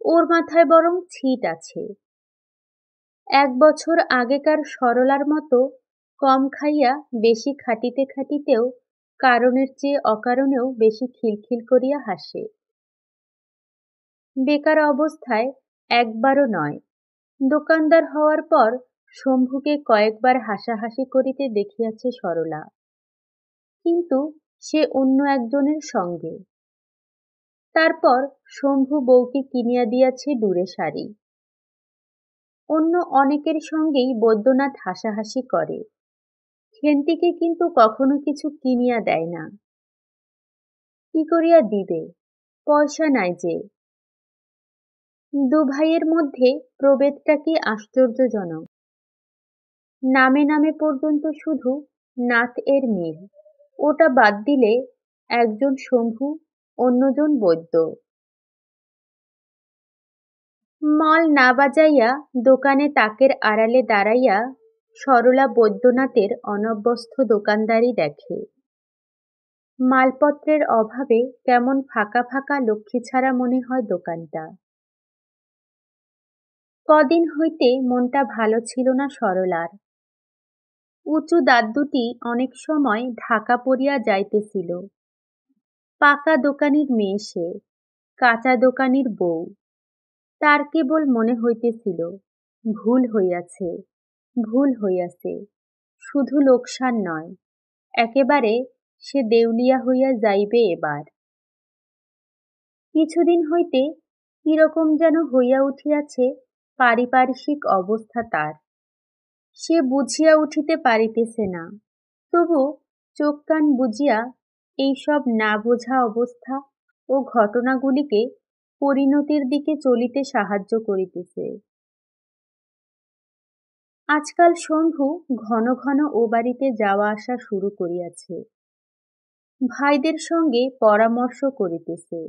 ওর মাথায় বরং ছিট আছে। 1 বছর আগেকার সরলার মতো কম খাইয়া বেশি খাটিতে খাটিতেও কারণের চেয়ে অকারণেও বেশি খিলখিল করিয়া হাসে। বেকার অবস্থায় একবারও নয়, দোকানদার হওয়ার পর শম্ভুকে কয়েকবার হাসাহাসি করিতে দেখিয়াছে সরলা, কিন্তু সে অন্য একজনের সঙ্গে। তারপর শম্ভু বউকে কিনিয়া দিয়াছে ডুরে শাড়ি। অন্য অনেকের সঙ্গেই বৈদ্যনাথ হাসাহাসি করে, খেন্তিকে কিন্তু কখনো কিছু কিনিয়া দেয় না। কি করিয়া দিবে, পয়সা নাই যে। দু ভাইয়ের মধ্যে প্রভেদটা কি আশ্চর্যজনক। নামে নামে পর্যন্ত শুধু নাথ এর মিল। ওটা বাদ দিলে একজন শম্ভু, অন্যজন বৈদ্য। মল না বাজাইয়া দোকানে তাকের আড়ালে দাঁড়াইয়া সরলা বৈদ্যনাথের অনভ্যস্ত দোকানদারি দেখে। মালপত্রের অভাবে কেমন ফাঁকা ফাঁকা লক্ষ্মীছাড়া মনে হয় দোকানটা। কদিন হইতে মনটা ভালো ছিল না সরলার। উঁচু দাঁত দুটি অনেক সময় ঢাকা পড়িয়া যাইতেছিল। পাকা দোকানির মেয়ে সে, কাঁচা দোকানির বউ। তার কেবল মনে হইতেছিল, ভুল হইয়াছে, ভুল হইয়াছে, শুধু লোকসান নয়, একেবারে সে দেউলিয়া হইয়া যাইবে এবার। কিছুদিন হইতে কিরকম যেন হইয়া উঠিয়াছে পারিপার্শ্বিক অবস্থা তার। সে বুঝিয়া উঠিতে পারিতেছে না, তবু চোখ কান বুজিয়া এইসব না বোঝা অবস্থা ও ঘটনাগুলিকে পরিণতির দিকে চলিতে সাহায্য করিতেছে। আজকাল শম্ভু ঘন ঘন ও বাড়িতে যাওয়া আসা শুরু করিয়াছে। ভাইদের সঙ্গে পরামর্শ করিতেছে।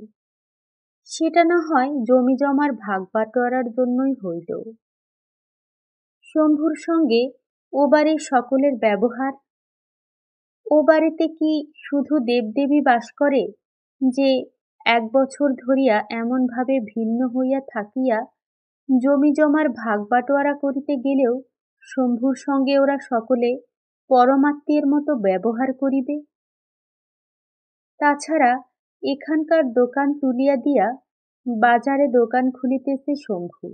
সেটা না হয় জমি জমার ভাগ বাটোয়ারার জন্যই হইল। শম্ভুর সঙ্গে ও বাড়ির সকলের ব্যবহার। ও বাড়িতে কি শুধু দেবদেবী বাস করে যে 1 বছর ধরিয়া এমনভাবে ভিন্ন হইয়া থাকিয়া জমি জমার ভাগ বাটোয়ারা করিতে গেলেও শম্ভুর সঙ্গে ওরা সকলে পরমাত্মীয়ের মতো ব্যবহার করিবে? তাছাড়া এখানকার দোকান তুলিয়া দিয়া বাজারে দোকান খুলিতেছে শম্ভু।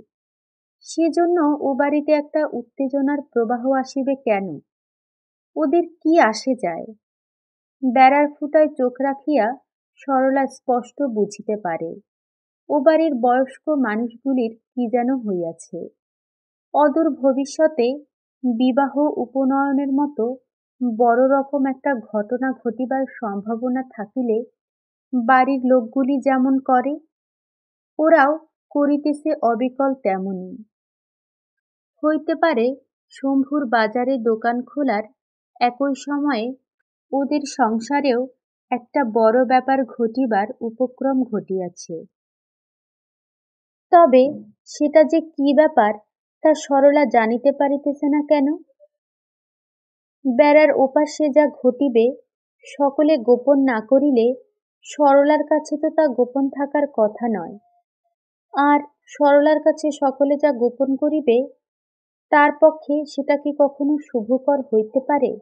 সেজন্য ও বাড়িতে একটা উত্তেজনার প্রবাহ আসিবে কেন? ওদের কি আসে যায়? বেড়ার ফুটায় চোখ রাখিয়া সরলা স্পষ্ট বুঝিতে পারে ও বাড়ির বয়স্ক মানুষগুলির কি যেন হইয়াছে। অদূর ভবিষ্যতে বিবাহ উপনয়নের মতো বড় রকম একটা ঘটনা ঘটিবার সম্ভাবনা থাকিলে বাড়ির লোকগুলি যেমন করে, ওরাও করিতেছে অবিকল তেমনি। হইতে পারে শম্ভুর বাজারে দোকান খোলার একই সময়ে ওদের সংসারেও একটা বড় ব্যাপার ঘটিবার উপক্রম ঘটিয়াছে। তবে সেটা যে কি ব্যাপার তা সরলা জানিতে পারিতেছে না কেন? বেড়ার ওপাশে যা ঘটিবে সকলে গোপন না করিলে সরলার কাছে তো তা গোপন থাকার কথা নয়। আর সরলার কাছে সকলে যা গোপন করিবে তার পক্ষে সেটা কি কখনো শুভকর হইতে পারে?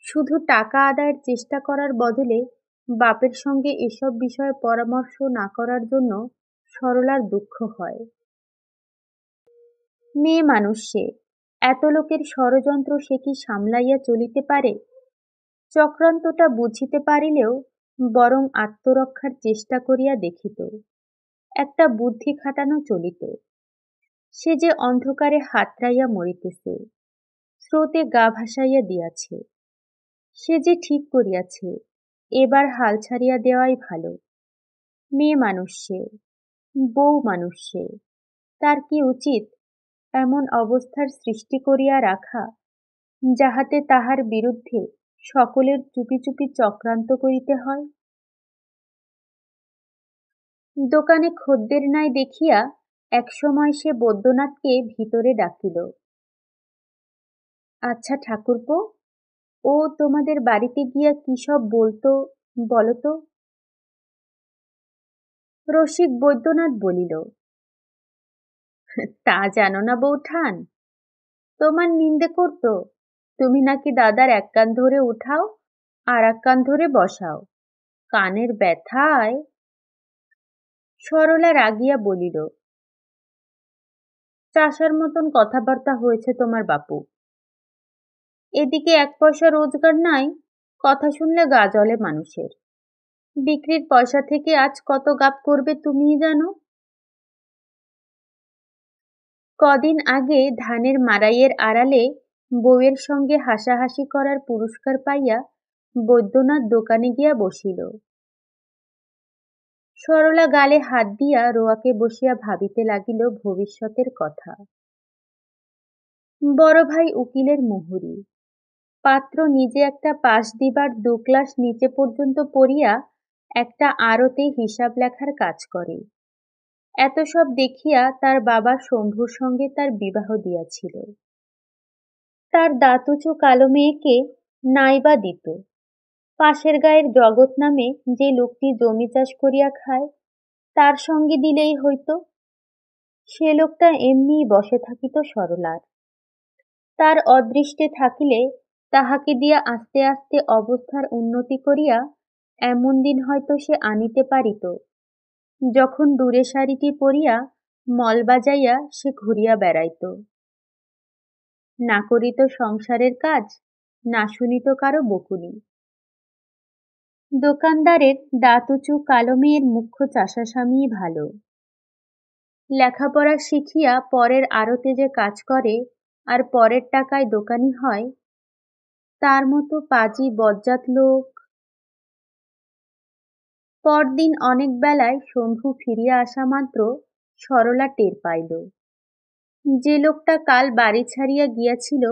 শুধু টাকা আদায়ের চেষ্টা করার বদলে বাপের সঙ্গে এসব বিষয়ে পরামর্শ না করার জন্য সরলার দুঃখ হয়। মেয়ে মানুষ সে, এত লোকের ষড়যন্ত্র সে কি সামলাইয়া চলিতে পারে? চক্রান্তটা বুঝিতে পারিলেও বরং আত্মরক্ষার চেষ্টা করিয়া দেখিত, একটা বুদ্ধি খাটানো চলিত। সে যে অন্ধকারে হাতড়াইয়া মরিতেছে, স্রোতে গা ভাসাইয়া দিয়াছে। সে যে ঠিক করিয়াছে, এবার হাল ছাড়িয়া দেওয়াই ভালো। মেয়ে মানুষ সে, বউ মানুষ সে, তার কি উচিত এমন অবস্থার সৃষ্টি করিয়া রাখা, যাহাতে তাহার বিরুদ্ধে সকলের চুপি চুপি চক্রান্ত করিতে হয়। দোকানে খদ্দের নাই দেখিয়া একসময় সে বৈদ্যনাথকে ভিতরে ডাকিল। আচ্ছা ঠাকুরপো, ও তোমাদের বাড়িতে গিয়া কি সব বলতো বলো তো। রসিক বৈদ্যনাথ বলিল, তা জানো না বৌঠান, তোমার নিন্দে করতো, তুমি নাকি দাদার এক কান ধরে উঠাও আর এক কান ধরে বসাও, কানের ব্যথায়। সরলা রাগিয়া বলিল, চাষার মতন কথাবার্তা হয়েছে তোমার বাপু। এদিকে এক পয়সা রোজগার নাই, কথা শুনলে গা জ্বলে মানুষের। বিক্রির পয়সা থেকে আজ কত গাপ করবে তুমিই জানো। কদিন আগে ধানের মাড়াইয়ের আড়ালে বউয়ের সঙ্গে হাসাহাসি করার পুরস্কার পাইয়া বৈদ্যনাথ দোকানে গিয়া বসিল। সরলা গালে হাত দিয়া রোয়াকে বসিয়া ভাবিতে লাগিল ভবিষ্যতের কথা। বড় ভাই উকিলের মুহুরি, পাত্র নিজে একটা পাশ দিবার 2 ক্লাস নিচে পর্যন্ত পড়িয়া একটা আড়তে হিসাব লেখার কাজ করে। এত সব দেখিয়া তার বাবা শম্ভুর সঙ্গে তার বিবাহ দিয়াছিল। তার দাঁতুচো কালো মেয়েকে নাইবা দিত। পাশের গায়ের জগৎ নামে যে লোকটি জমি চাষ করিয়া খায়, তার সঙ্গে দিলেই হইত। সে লোকটা এমনিই বসে থাকিত সরলার। তার অদৃষ্টে থাকিলে তাহাকে দিয়া আস্তে আস্তে অবস্থার উন্নতি করিয়া এমন দিন হয়তো সে আনিতে পারিত, যখন দূরে শাড়িটি পরিয়া মল বাজাইয়া সে ঘুরিয়া বেড়াইত। না করিত সংসারের কাজ, না শুনিত কারো বকুনি। দোকানদারের দাঁতুচু কালো মেয়ের মুখ্য চাষা স্বামীই ভালো। লেখাপড়া শিখিয়া পরের আড়তে যে কাজ করে আর পরের টাকায় দোকানি হয়, তার মতো পাজি বজ্জাত লোক। পরদিন অনেক বেলায় শম্ভু ফিরিয়া আসা মাত্র সরলা টের পাইল, যে লোকটা কাল বাড়ি ছাড়িয়া গিয়াছিল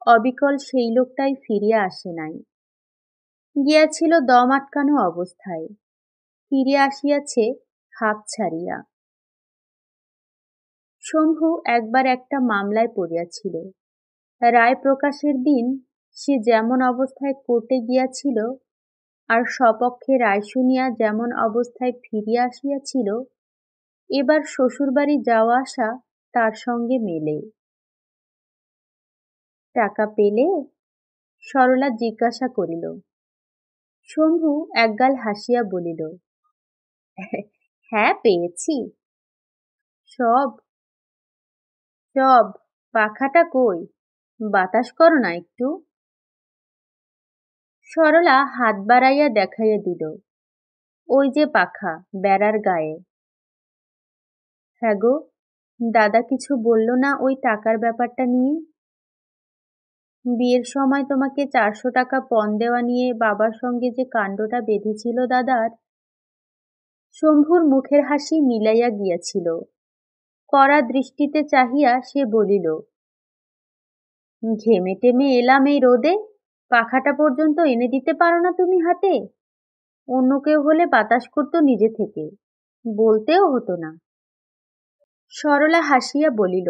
অবিকল সেই লোকটাই ফিরিয়া আসে নাই। গিয়াছিল দম আটকানো অবস্থায়, ফিরিয়া আসিয়াছে হাঁপ ছাড়িয়া। শম্ভু একবার একটা মামলায় পড়িয়াছিল। রায় প্রকাশের দিন সে যেমন অবস্থায় কোর্টে গিয়াছিল আর স্বপক্ষে রায় শুনিয়া যেমন অবস্থায় ফিরিয়া আসিয়াছিল, এবার শ্বশুরবাড়ি যাওয়া আসা তার সঙ্গে মেলে। টাকা পেলে? সরলা জিজ্ঞাসা করিল। শম্ভু একগাল হাসিয়া বলিল, হ্যাঁ পেয়েছি। সব? সব। পাখাটা কই, বাতাস করো না একটু। সরলা হাত বাড়াইয়া দেখাইয়া দিল, ওই যে পাখা বেড়ার গায়ে। হ্যাঁ গো, দাদা কিছু বলল না ওই টাকার ব্যাপারটা নিয়ে? বিয়ের সময় তোমাকে 400 টাকা পণ দেওয়া নিয়ে বাবার সঙ্গে যে কাণ্ডটা বেঁধেছিল দাদার। শম্ভুর মুখের হাসি মিলাইয়া গিয়াছিল। কড়া দৃষ্টিতে চাহিয়া সে বলিল, ঘেমে টেমে এলাম এই রোদে, পাখাটা পর্যন্ত এনে দিতে পারো না তুমি হাতে? অন্য কেউ হলে বাতাস করতো নিজে থেকে, বলতেও হতো না। সরলা হাসিয়া বলিল,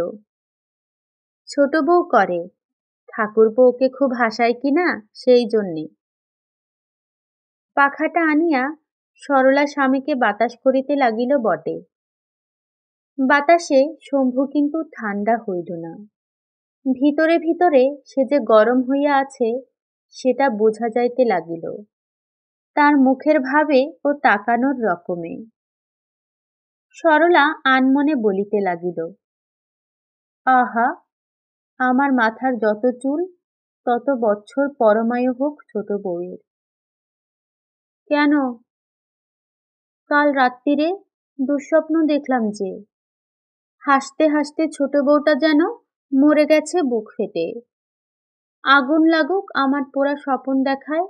ছোট বউ করে, ঠাকুরপো ওকে খুব হাসায় কিনা সেই জন্যে। পাখাটা আনিয়া সরলা স্বামীকে বাতাস করিতে লাগিল বটে। বাতাসে শম্ভু কিন্তু ঠান্ডা হইল না। ভিতরে ভিতরে সে যে গরম হইয়া আছে সেটা বোঝা যাইতে লাগিল তার মুখের ভাবে ও তাকানোর রকমে। সরলা আনমনে বলিতে লাগিল, আহা, আমার মাথার যত চুল তত বৎসর পরমায়ু হোক ছোট বউয়ের। কেন? কাল রাত্রিরে দুঃস্বপ্ন দেখলাম যে, হাসতে হাসতে ছোট বউটা যেন মরে গেছে বুক ফেটে। আগুন লাগুক আমার পোড়া স্বপন দেখায়।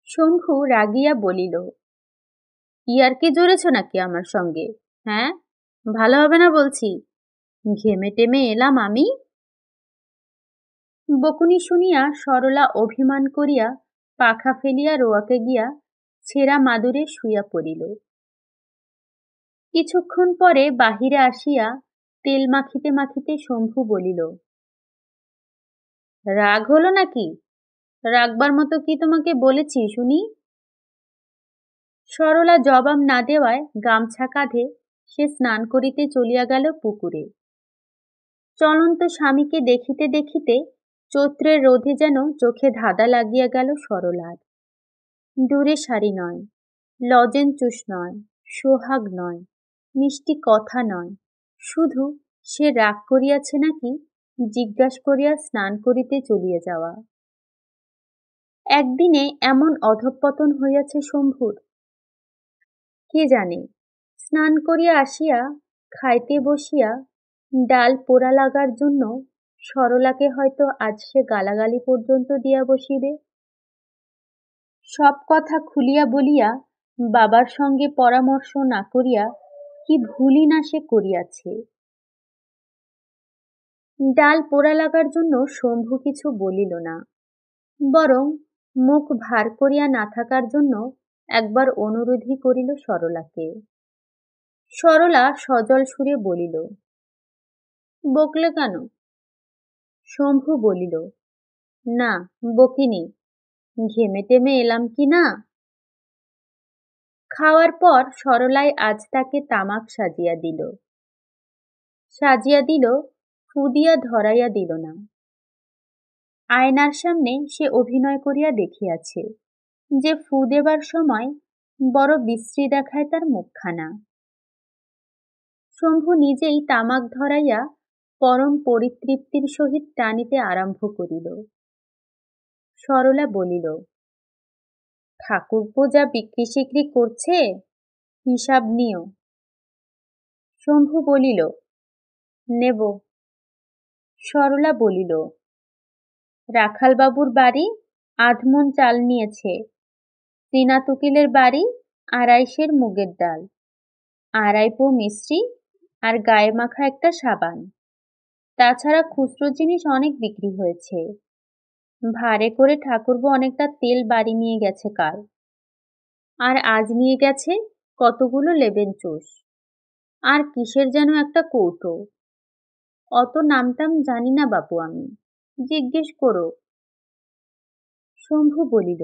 শম্ভু রাগিয়া বলিল, ইয়ার্কি জড়েছ নাকি আমার সঙ্গে? হ্যাঁ, ভালো হবে না বলছি। ঘেমে টেমে এলাম আমি। বকুনি শুনিয়া সরলা অভিমান করিয়া পাখা ফেলিয়া রোয়াকে গিয়া ছেঁড়া মাদুরে শুইয়া পড়িল। কিছুক্ষণ পরে বাহিরে আসিয়া তেল মাখিতে মাখিতে শম্ভু বলিল, রাগ হলো নাকি? রাগবার মতো কি তোমাকে বলেছি শুনি? সরলা জবাব না দেওয়ায় গামছা কাঁধে সে স্নান করিতে চলিয়া গেল পুকুরে। চলন্ত স্বামীকে দেখিতে দেখিতে চৈত্রের রোদে যেন চোখে ধাঁধা লাগিয়া গেল সরলার। দূরে শাড়ি নয়, লজেন চুষ নয়, সোহাগ নয়, মিষ্টি কথা নয়, শুধু সে রাগ করিয়াছে নাকি জিজ্ঞাসা করিয়া স্নান করিতে চলিয়া যাওয়া। একদিনে এমন অধঃপতন হইয়াছে শম্ভুর, কে জানে। স্নান করিয়া আসিয়া খাইতে বসিয়া ডাল পোড়া লাগার জন্য সরলাকে হয়তো আজ সে গালাগালি পর্যন্ত দিয়া বসিবে। সব কথা খুলিয়া বলিয়া বাবার সঙ্গে পরামর্শ না করিয়া কি ভুলই না সে করিয়াছে। ডাল পোড়া লাগার জন্য শম্ভু কিছু বলিল না, বরং মুখ ভার করিয়া না থাকার জন্য একবার অনুরোধই করিল সরলাকে। সরলা সজল সুরে বলিল, বকলে কেন? শম্ভু বলিল, না বকিনি, ঘেমে টেমে এলাম কি না। খাওয়ার পর সরলাই আজ তাকে তামাক সাজিয়া দিল। ফু দিয়া ধরাইয়া দিল না। আয়নার সামনে সে অভিনয় করিয়া দেখিয়াছে যে ফু দেবার সময় বড় বিশ্রী দেখায় তার মুখখানা। শম্ভু নিজেই তামাক ধরাইয়া পরম পরিতৃপ্তির সহিত টানিতে আরম্ভ করিল। সরলা বলিল, ঠাকুরপো যা বিক্রি সিক্রি করছে হিসাব নিও। শম্ভু বলিল, নেব। সরলা বলিল, রাখালবাবুর বাড়ি আধমন চাল নিয়েছে, শ্রীনাথ উকিলের বাড়ি 250 মুগের ডাল, 2.5 পো মিশ্রি আর গায়ে মাখা একটা সাবান। তাছাড়া খুচরো জিনিস অনেক বিক্রি হয়েছে। ভাড়ে করে ঠাকুরপো অনেকটা তেল বাড়ি নিয়ে গেছে কাল, আর আজ নিয়ে গেছে কতগুলো লেবেন চোষ, আর কিসের যেন একটা কৌটো। অত নামটাম জানি না বাপু আমি, জিজ্ঞেস করো। শম্ভু বলিল,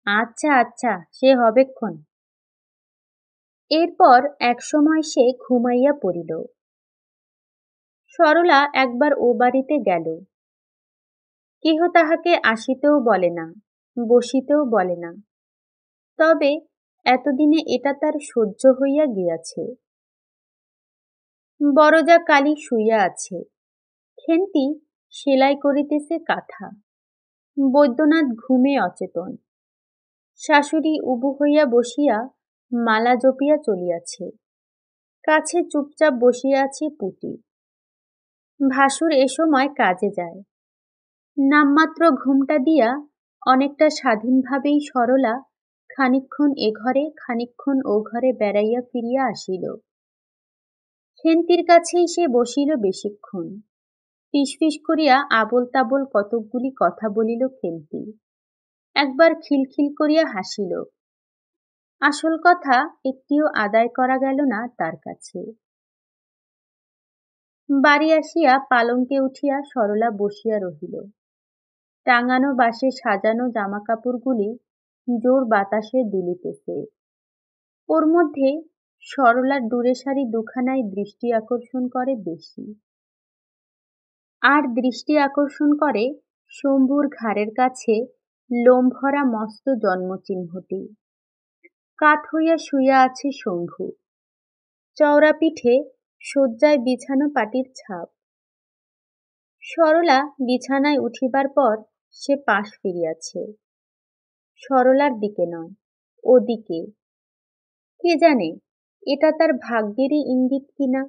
আচ্ছা আচ্ছা, সে হবেক্ষণ। এরপর একসময় সে ঘুমাইয়া পড়িল। সরলা একবার ও বাড়িতে গেল। কেহ তাহাকে আসিতেও বলে না, বসিতেও বলে না। তবে এতদিনে এটা তার সহ্য হইয়া গিয়াছে। বড়জা কালী শুইয়া আছে, খেন্তি সেলাই করিতেছে কাঁথা। বৈদ্যনাথ ঘুমে অচেতন। শাশুড়ি উবু হইয়া বসিয়া মালা জপিয়া চলিয়াছে। কাছে চুপচাপ বসিয়া আছে পুটি। ভাসুর এ সময় কাজে যায়। নামমাত্র ঘুমটা দিয়া অনেকটা স্বাধীনভাবেই সরলা খানিকক্ষণ এ ঘরে খানিকক্ষণ ও ঘরে বেড়াইয়া ফিরিয়া আসিল। খেন্তির কাছেই সে বসিল বেশিক্ষণ। ফিসফিস করিয়া আবোল তাবোল কতকগুলি কথা বলিল খেন্তি। একবার খিলখিল করিয়া হাসিল। আসল কথা একটিও আদায় করা গেল না তার কাছে। বাড়ি আসিয়া পালঙ্কে উঠিয়া সরলা বসিয়া রহিল। টাঙানো বাঁশে সাজানো জামাকাপড়গুলি জোর বাতাসে দুলিতেছে। ওর মধ্যে সরলার ডুরে শাড়ি দুখানায় দৃষ্টি আকর্ষণ করে বেশি। আর দৃষ্টি আকর্ষণ করে শম্ভুর ঘাড়ের কাছে লোম ভরা মস্ত জন্মচিহ্নটি। কাত হইয়া শুইয়া আছে শম্ভু। চওড়া পিঠে শয্যায় বিছানো পাটির ছাপ। সরলা বিছানায় উঠিবার পর সে পাশ ফিরিয়াছে। সরলার দিকে নয়, ওদিকে। কে জানে এটা তার ভাগ্যেরই ইঙ্গিত কিনা।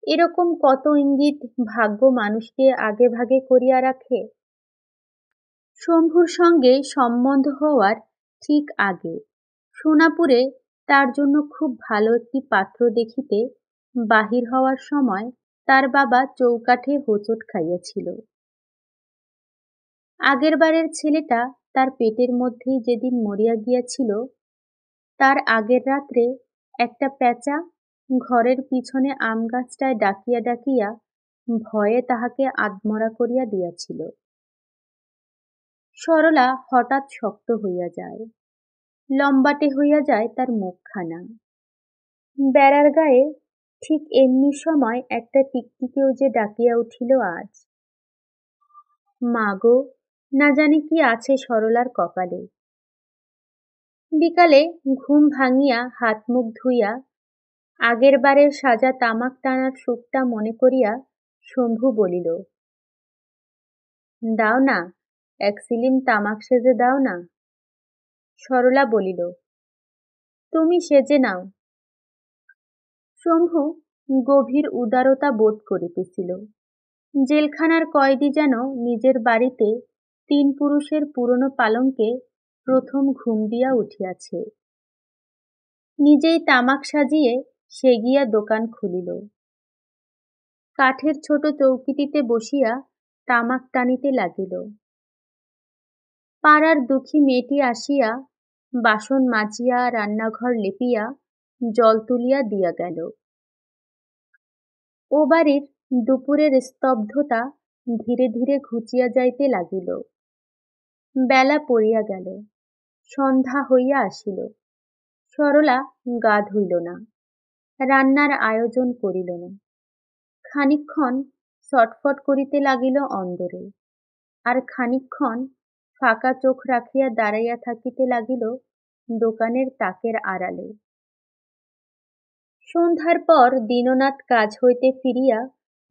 এরকম কত ইঙ্গিত ভাগ্য মানুষকে আগে ভাগে করিয়া রাখে। শম্ভুর সঙ্গে সম্বন্ধ হওয়ার ঠিক আগে সোনাপুরে তার জন্য খুব ভালো একটি পাত্র দেখিতে বাহির হওয়ার সময় তার বাবা চৌকাঠে হোঁচট খাইয়াছিল। আগের বারের ছেলেটা তার পেটের মধ্যেই যেদিন মরিয়া গিয়াছিল, তার আগের রাত্রে একটা প্যাঁচা ঘরের পিছনে আম গাছটায় ডাকিয়া ডাকিয়া ভয়ে তাহাকে আধমরা করিয়া দিয়াছিল। সরলা হঠাৎ শক্ত হইয়া যায়, লম্বাটে হইয়া যায় তার মুখখানা। বেড়ার গায়ে ঠিক এমনি সময় একটা টিকটিকেও যে ডাকিয়া উঠিল আজ। মা গো, না জানি কি আছে সরলার কপালে। বিকালে ঘুম ভাঙিয়া হাত মুখ ধুইয়া আগের বারের সাজা তামাক টানার সুখটা মনে করিয়া শম্ভু বলিল, দাও না, এক সিলিম তামাক সেজে দাও না। সরলা বলিল, তুমি সেজে নাও। শম্ভু গভীর উদারতা বোধ করিতেছিল। জেলখানার কয়েদি যেন নিজের বাড়িতে ৩ পুরুষের পুরনো পালঙ্কে প্রথম ঘুম দিয়া উঠিয়াছে। নিজেই তামাক সাজিয়ে সেগিয়া দোকান খুলিল। কাঠের ছোট চৌকিটিতে বসিয়া তামাক টানিতে লাগিল। পাড়ার দুঃখী মেয়েটি আসিয়া বাসন মাজিয়া রান্নাঘর লেপিয়া জল তুলিয়া দিয়া গেল। ও বাড়ির দুপুরের স্তব্ধতা ধীরে ধীরে ঘুচিয়া যাইতে লাগিল। বেলা পড়িয়া গেল, সন্ধ্যা হইয়া আসিল। সরলা গা ধুইল না, রান্নার আয়োজন করিল না। খানিকক্ষণ ছটফট করিতে লাগিল অন্দরে, আর খানিকক্ষণ ফাঁকা চোখ রাখিয়া দাঁড়াইয়া থাকিতে লাগিল দোকানের তাকের আড়ালে। সন্ধ্যার পর দীননাথ কাজ হইতে ফিরিয়া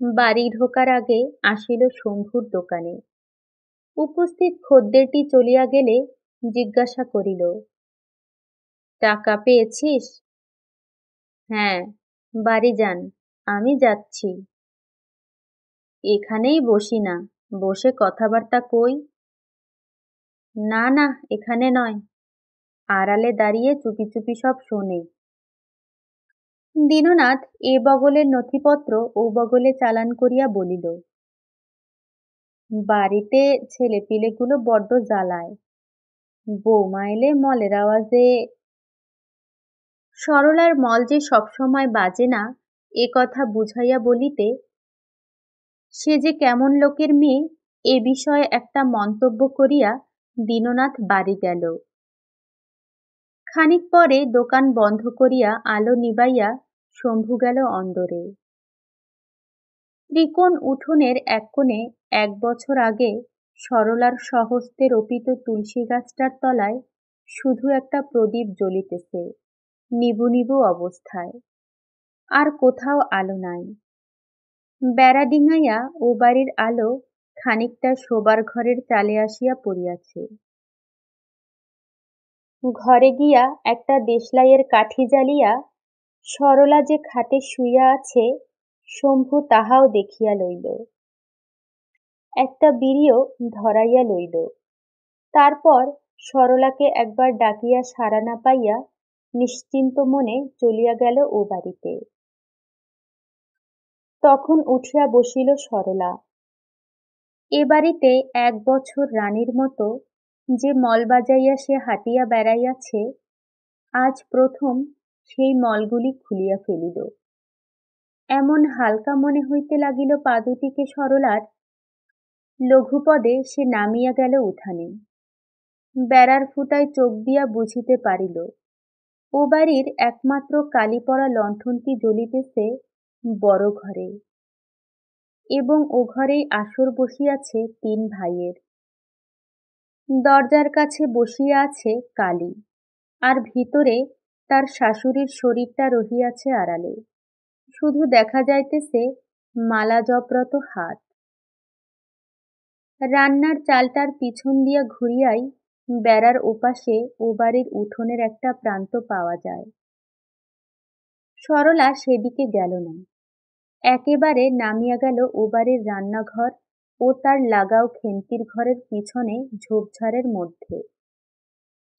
বাড়ি ঢোকার আগে আসিল শম্ভুর দোকানে। উপস্থিত খদ্দেরটি চলিয়া গেলে জিজ্ঞাসা করিল, টাকা পেয়েছিস? হ্যাঁ, বাড়ি যান, আমি যাচ্ছি। এখানেই বসি না, বসে কথাবার্তা কই। না না, এখানে নয়, আড়ালে দাঁড়িয়ে চুপি চুপি সব শোনে। দীননাথ এ বগলের নথিপত্র ও বগলে চালান করিয়া বলিল, বাড়িতে ছেলেপিলেগুলো বড্ড জ্বালায়, বৌমা এলে মলের আওয়াজে। সরলার মল যে সবসময় বাজে না এ কথা বুঝাইয়া বলিতে সে যে কেমন লোকের মেয়ে এ বিষয়ে একটা মন্তব্য করিয়া দীননাথ বাড়ি গেল। খানিক পরে দোকান বন্ধ করিয়া আলো নিবাইয়া শম্ভু গেল অন্দরে। ত্রিকোণ উঠোনের এক কোণে ১ বছর আগে সরলার স্বহস্তে রোপিত তুলসী গাছটার তলায় শুধু একটা প্রদীপ জ্বলিতেছে নিবু নিবু অবস্থায়, আর কোথাও আলো নাই। বেড়া ডিঙাইয়া ও বাড়ির আলো খানিকটা শোবার ঘরের চালে আসিয়া পড়িয়াছে। ঘরে গিয়া একটা দেশলাইয়ের কাঠি জ্বালিয়া সরলা যে খাটে শুইয়া আছে শম্ভু তাহাও দেখিয়া লইল। একটা বিড়িও ধরাইয়া লইল। তারপর সরলাকে একবার ডাকিয়া সাড়া না পাইয়া নিশ্চিন্ত মনে চলিয়া গেল ও বাড়িতে। তখন উঠিয়া বসিল সরলা। এ বাড়িতে ১ বছর রানীর মতো যে মল বাজাইয়া সে হাঁটিয়া বেড়াইয়াছে, আজ প্রথম সেই মলগুলি খুলিয়া ফেলিল। এমন হালকা মনে হইতে লাগিল পা দুটিকে সরলার। লঘুপদে সে নামিয়া গেল উঠানে। বেড়ার ফুটায় চোখ দিয়া বুঝিতে পারিল ও বাড়ির একমাত্র কালি পড়া লণ্ঠনটি জ্বলিতেছে বড় ঘরে, এবং ও ঘরেই আসর বসিয়াছে ৩ ভাইয়ের। দরজার কাছে বসিয়া আছে কালী, আর ভিতরে তার শাশুড়ির শরীরটা রহিয়াছে আড়ালে। শুধু দেখা যাইতেছে মালা জপরত হাত। রান্নার চালটার পিছন দিয়া ঘুরিয়াই বেড়ার ওপাশে ও বাড়ির উঠোনের একটা প্রান্ত পাওয়া যায়। সরলা সেদিকে গেল না। একেবারে নামিয়া গেল ও বাড়ির রান্নাঘর ও তার লাগাও খেন্তির ঘরের পিছনে ঝোপঝাড়ের মধ্যে।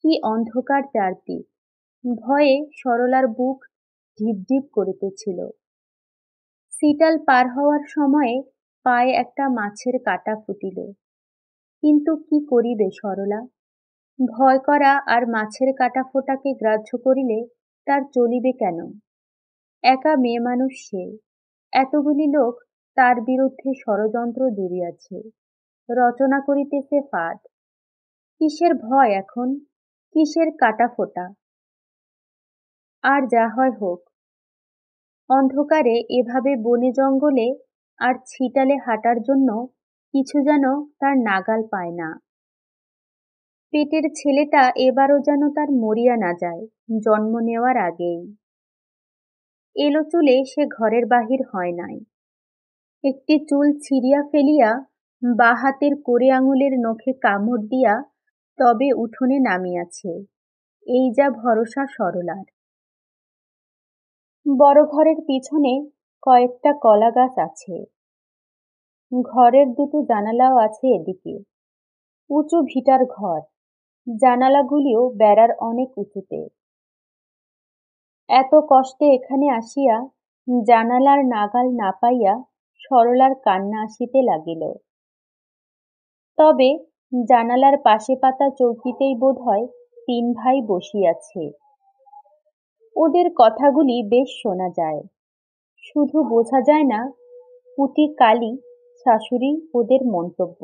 কি অন্ধকার চারদিক! ভয়ে সরলার বুক ঢিপ করিতেছিল। সিটাল পার হওয়ার সময়ে পায়ে একটা মাছের কাঁটা ফুটিল। কিন্তু কি করিবে সরলা? ভয় করা আর মাছের কাঁটা ফোঁটাকে গ্রাহ্য করিলে তার চলিবে কেন? একা মেয়ে মানুষ সে, এতগুলি লোক তার বিরুদ্ধে ষড়যন্ত্র জুড়িয়াছে, রচনা করিতেছে ফাঁদ। কিসের ভয় এখন? কিসের কাঁটা ফোঁটা? আর যা হয় হোক। অন্ধকারে এভাবে বনে জঙ্গলে আর ছিটালে হাঁটার জন্য কিছু যেন তার নাগাল পায় না। পেটের ছেলেটা এবারও যেন তার মরিয়া না যায় জন্ম নেওয়ার আগেই। এলো চুলে সে ঘরের বাহির হয় নাই। একটি চুল ছিঁড়িয়া ফেলিয়া বাঁ হাতের কোড়ে আঙুলের নখে কামড় দিয়া তবে উঠোনে নামিয়াছে। এই যা ভরসা সরলার। বড় ঘরের পিছনে কয়েকটা কলা গাছ আছে। ঘরের দুটো জানালাও আছে এদিকে। উঁচু ভিটার ঘর, জানালাগুলিও বেড়ার অনেক উঁচুতে। এত কষ্টে এখানে আসিয়া জানালার নাগাল না পাইয়া সরলার কান্না আসিতে লাগিল। তবে জানালার পাশে পাতা চৌকিতেই বোধ হয় 3 ভাই বসিয়াছে। ওদের কথাগুলি বেশ শোনা যায়, শুধু বোঝা যায় না পুঁটি কালী শাশুড়ি ওদের মন্তব্য।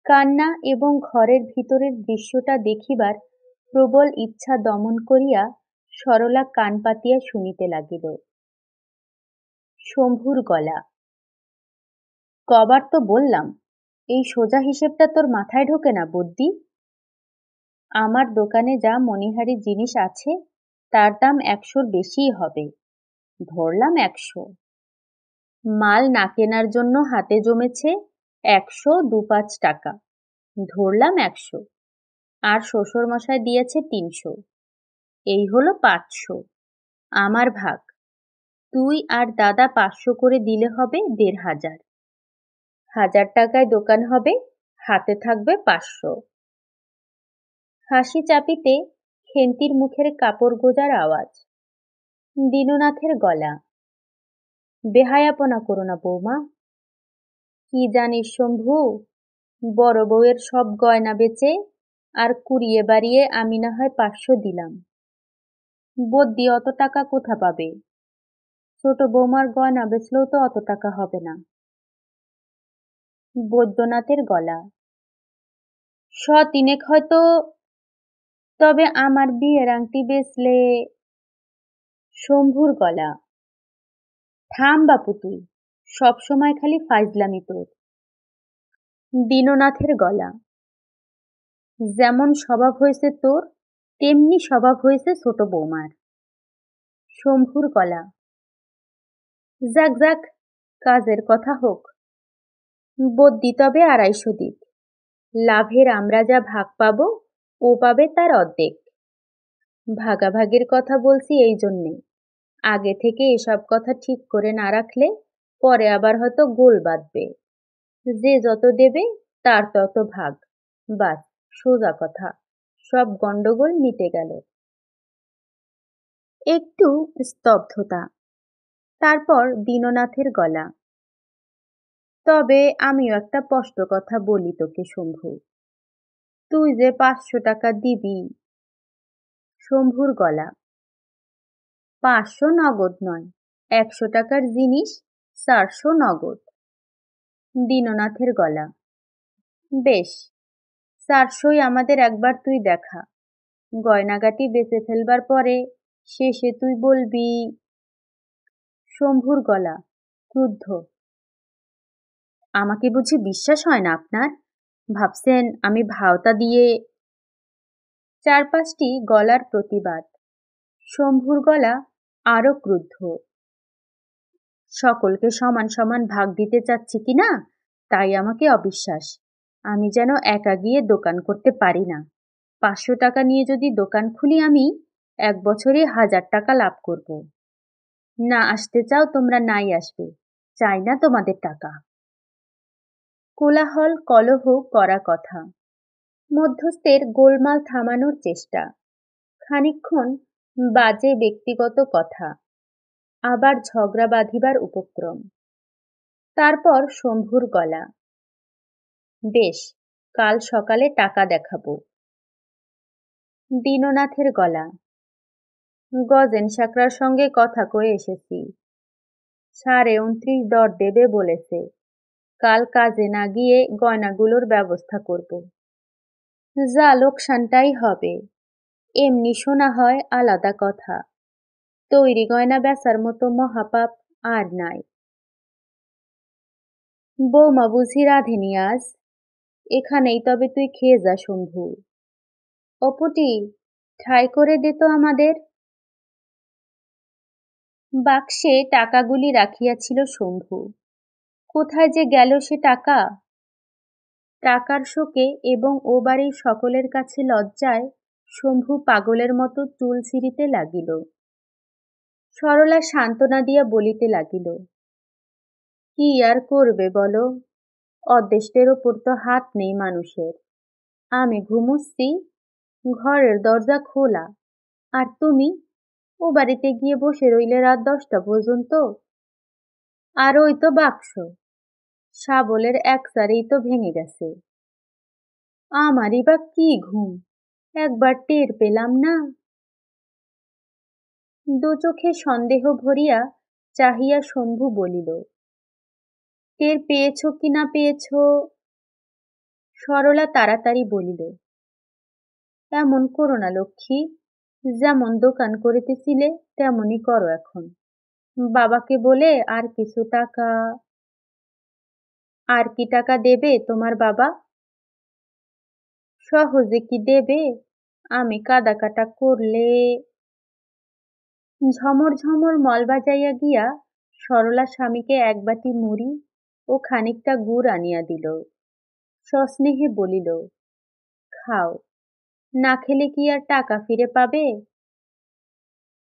কান্না এবং ঘরের ভিতরের দৃশ্যটা দেখিবার প্রবল ইচ্ছা দমন করিয়া সরলা কান পাতিয়া শুনিতে লাগিল। শম্ভুর গলা। কবার তো বললাম, এই সোজা হিসেবটা তোর মাথায় ঢোকে না বুদ্ধি? আমার দোকানে যা মণিহারি জিনিস আছে তার দাম 100-র বেশিই হবে। ধরলাম 100। মাল না কেনার জন্য হাতে জমেছে 100-2-5 টাকা। ধরলাম 100। আর শ্বশুর মশাই দিয়েছে 300। এই হলো 500। আমার ভাগ। তুই আর দাদা 500 করে দিলে হবে 1500। 1000 টাকায় দোকান হবে, হাতে থাকবে 500। হাসি চাপিতে খেন্তির মুখের কাপড় গোজার আওয়াজ। দীননাথের গলা। বেহায়াপনা করো না বৌমা। কি জানিস শম্ভু, বড় বউয়ের সব গয়না বেচে আর কুড়িয়ে বাড়িয়ে আমি না হয় 500 দিলাম। বদ্যি অত টাকা কোথা পাবে? ছোট বৌমার গয়না বেচলেও তো অত টাকা হবে না। বৈদ্যনাথের গলা। 100-3 হয়তো, তবে আমার বিয়ের আংটি বেচলে। শম্ভুর গলা। থাম বাপু তুই, সব সময় খালি ফাইজলামি তোর। দীননাথের গলা। যেমন স্বভাব হয়েছে তোর, তেমনি স্বভাব হয়েছে ছোট বৌমার। শম্ভুর গলা। যাক যাক, কাজের কথা হোক। বদ্যি তবে 250 দিক। লাভের আমরা যা ভাগ পাবো ও পাবে তার অর্ধেক। ভাগাভাগির কথা বলছি এই জন্যে, আগে থেকে এসব কথা ঠিক করে না রাখলে পরে আবার হয়তো গোল বাঁধবে। যে যত দেবে তার তত ভাগ। বাস, সোজা কথা। সব গন্ডগোল মিটে গেল। একটু স্তব্ধতা। তারপর দীননাথের গলা। তবে আমিও একটা স্পষ্ট কথা বলি তোকে শম্ভু, তুই যে 500 টাকা দিবি। শম্ভুর গলা। 500 নগদ নয়, 100 টাকার জিনিস 400 নগদ। দীননাথের গলা। বেশ, 400ই আমাদের একবার তুই দেখা। গয়নাগাটি বেচে ফেলবার পরে শেষে তুই বলবি। শম্ভুর গলা ক্রুদ্ধ। আমাকে বুঝি বিশ্বাস হয় না আপনার? ভাবছেন আমি ভাওতা দিয়ে? 4-5টি গলার প্রতিবাদ। শম্ভুর গলা আরো ক্রুদ্ধ। সকলকে সমান সমান ভাগ দিতে চাচ্ছি কিনা তাই আমাকে অবিশ্বাস। আমি যেন একা গিয়ে দোকান করতে পারি না। 500 টাকা নিয়ে যদি দোকান খুলি আমি, 1 বছরে 1000 টাকা লাভ করব। না আসতে চাও তোমরা নাই আসবে, চাই না তোমাদের টাকা। কোলাহল, কলহ, করা কথা, মধ্যস্থের গোলমাল থামানোর চেষ্টা, খানিকক্ষণ বাজে ব্যক্তিগত কথা, আবার ঝগড়া বাঁধিবার উপক্রম। তারপর শম্ভুর গলা, বেশ, কাল সকালে টাকা দেখাবো। দীননাথের গলা, গজেন সাকরার সঙ্গে কথা কয়ে এসেছি, 29.5 দর দেবে বলেছে, কাল কাজে না গিয়ে গয়নাগুলোর ব্যবস্থা করব। যা লোকসানটাই হবে, এমনি শোনা হয় আলাদা কথা, তৈরি গয়না বেচার মতো মহাপাপ আর নাই। বৌমা বুঝি রাঁধেনি আজ, এখানেই তবে তুই খেয়ে যা শম্ভু। অপুটি, ঠাই করে দে তো আমাদের। বাক্সে টাকাগুলি রাখিয়াছিল শম্ভু, কোথায় যে গেল সে টাকা? টাকার শোকে এবং ও বাড়ির সকলের কাছে লজ্জায় শম্ভু পাগলের মতো চুল ছিঁড়িতে লাগিল। সরলা সান্ত্বনা দিয়া বলিতে লাগিল, কি আর করবে বলো, অদৃষ্টের ওপর তো হাত নেই মানুষের। আমি ঘুমুচ্ছি, ঘরের দরজা খোলা, আর তুমি ও বাড়িতে গিয়ে বসে রইলে রাত 10টা পর্যন্ত। আর ওই তো বাক্স, শাবলের এক সারেই তো ভেঙে গেছে। আমারই বা কি ঘুম, একবার টের পেলাম না। দু চোখে সন্দেহ ভরিয়া চাহিয়া শম্ভু বলিল, টের পেয়েছ কি না পেয়েছ? সরলা তাড়াতাড়ি বলিল, এমন করো না লক্ষ্মী, যেমন দোকান করিতেছিলে তেমনই করো এখন। বাবাকে বলে আর কিছু টাকা। আর কি টাকা দেবে তোমার বাবা? সহজে কি দেবে? আমি কাদা কাটা করলে। ঝমর ঝমর মল বাজাইয়া গিয়া সরলা স্বামীকে এক বাটি মুড়ি ও খানিকটা গুড় আনিয়া দিল। সস্নেহে বলিল, খাও, না খেলে কি আর টাকা ফিরে পাবে?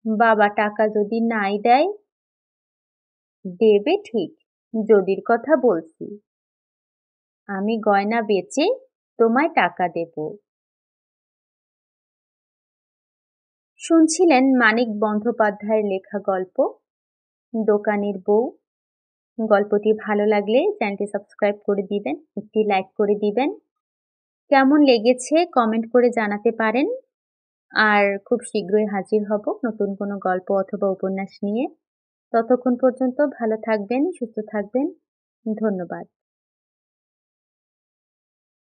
বাবা টাকা যদি নাই দেয়? দেবে ঠিক, যদির কথা বলছি। আমি গয়না বেচে তোমায় টাকা দেব। শুনছিলেন মানিক বন্দ্যোপাধ্যায়ের লেখা গল্প দোকানের বউ। গল্পটি ভালো লাগলে চ্যানেলটি সাবস্ক্রাইব করে দিবেন, একটি লাইক করে দিবেন। কেমন লেগেছে কমেন্ট করে জানাতে পারেন। আর খুব শীঘ্রই হাজির হব নতুন কোনো গল্প অথবা উপন্যাস নিয়ে। ততক্ষণ পর্যন্ত ভালো থাকবেন, সুস্থ থাকবেন। ধন্যবাদ।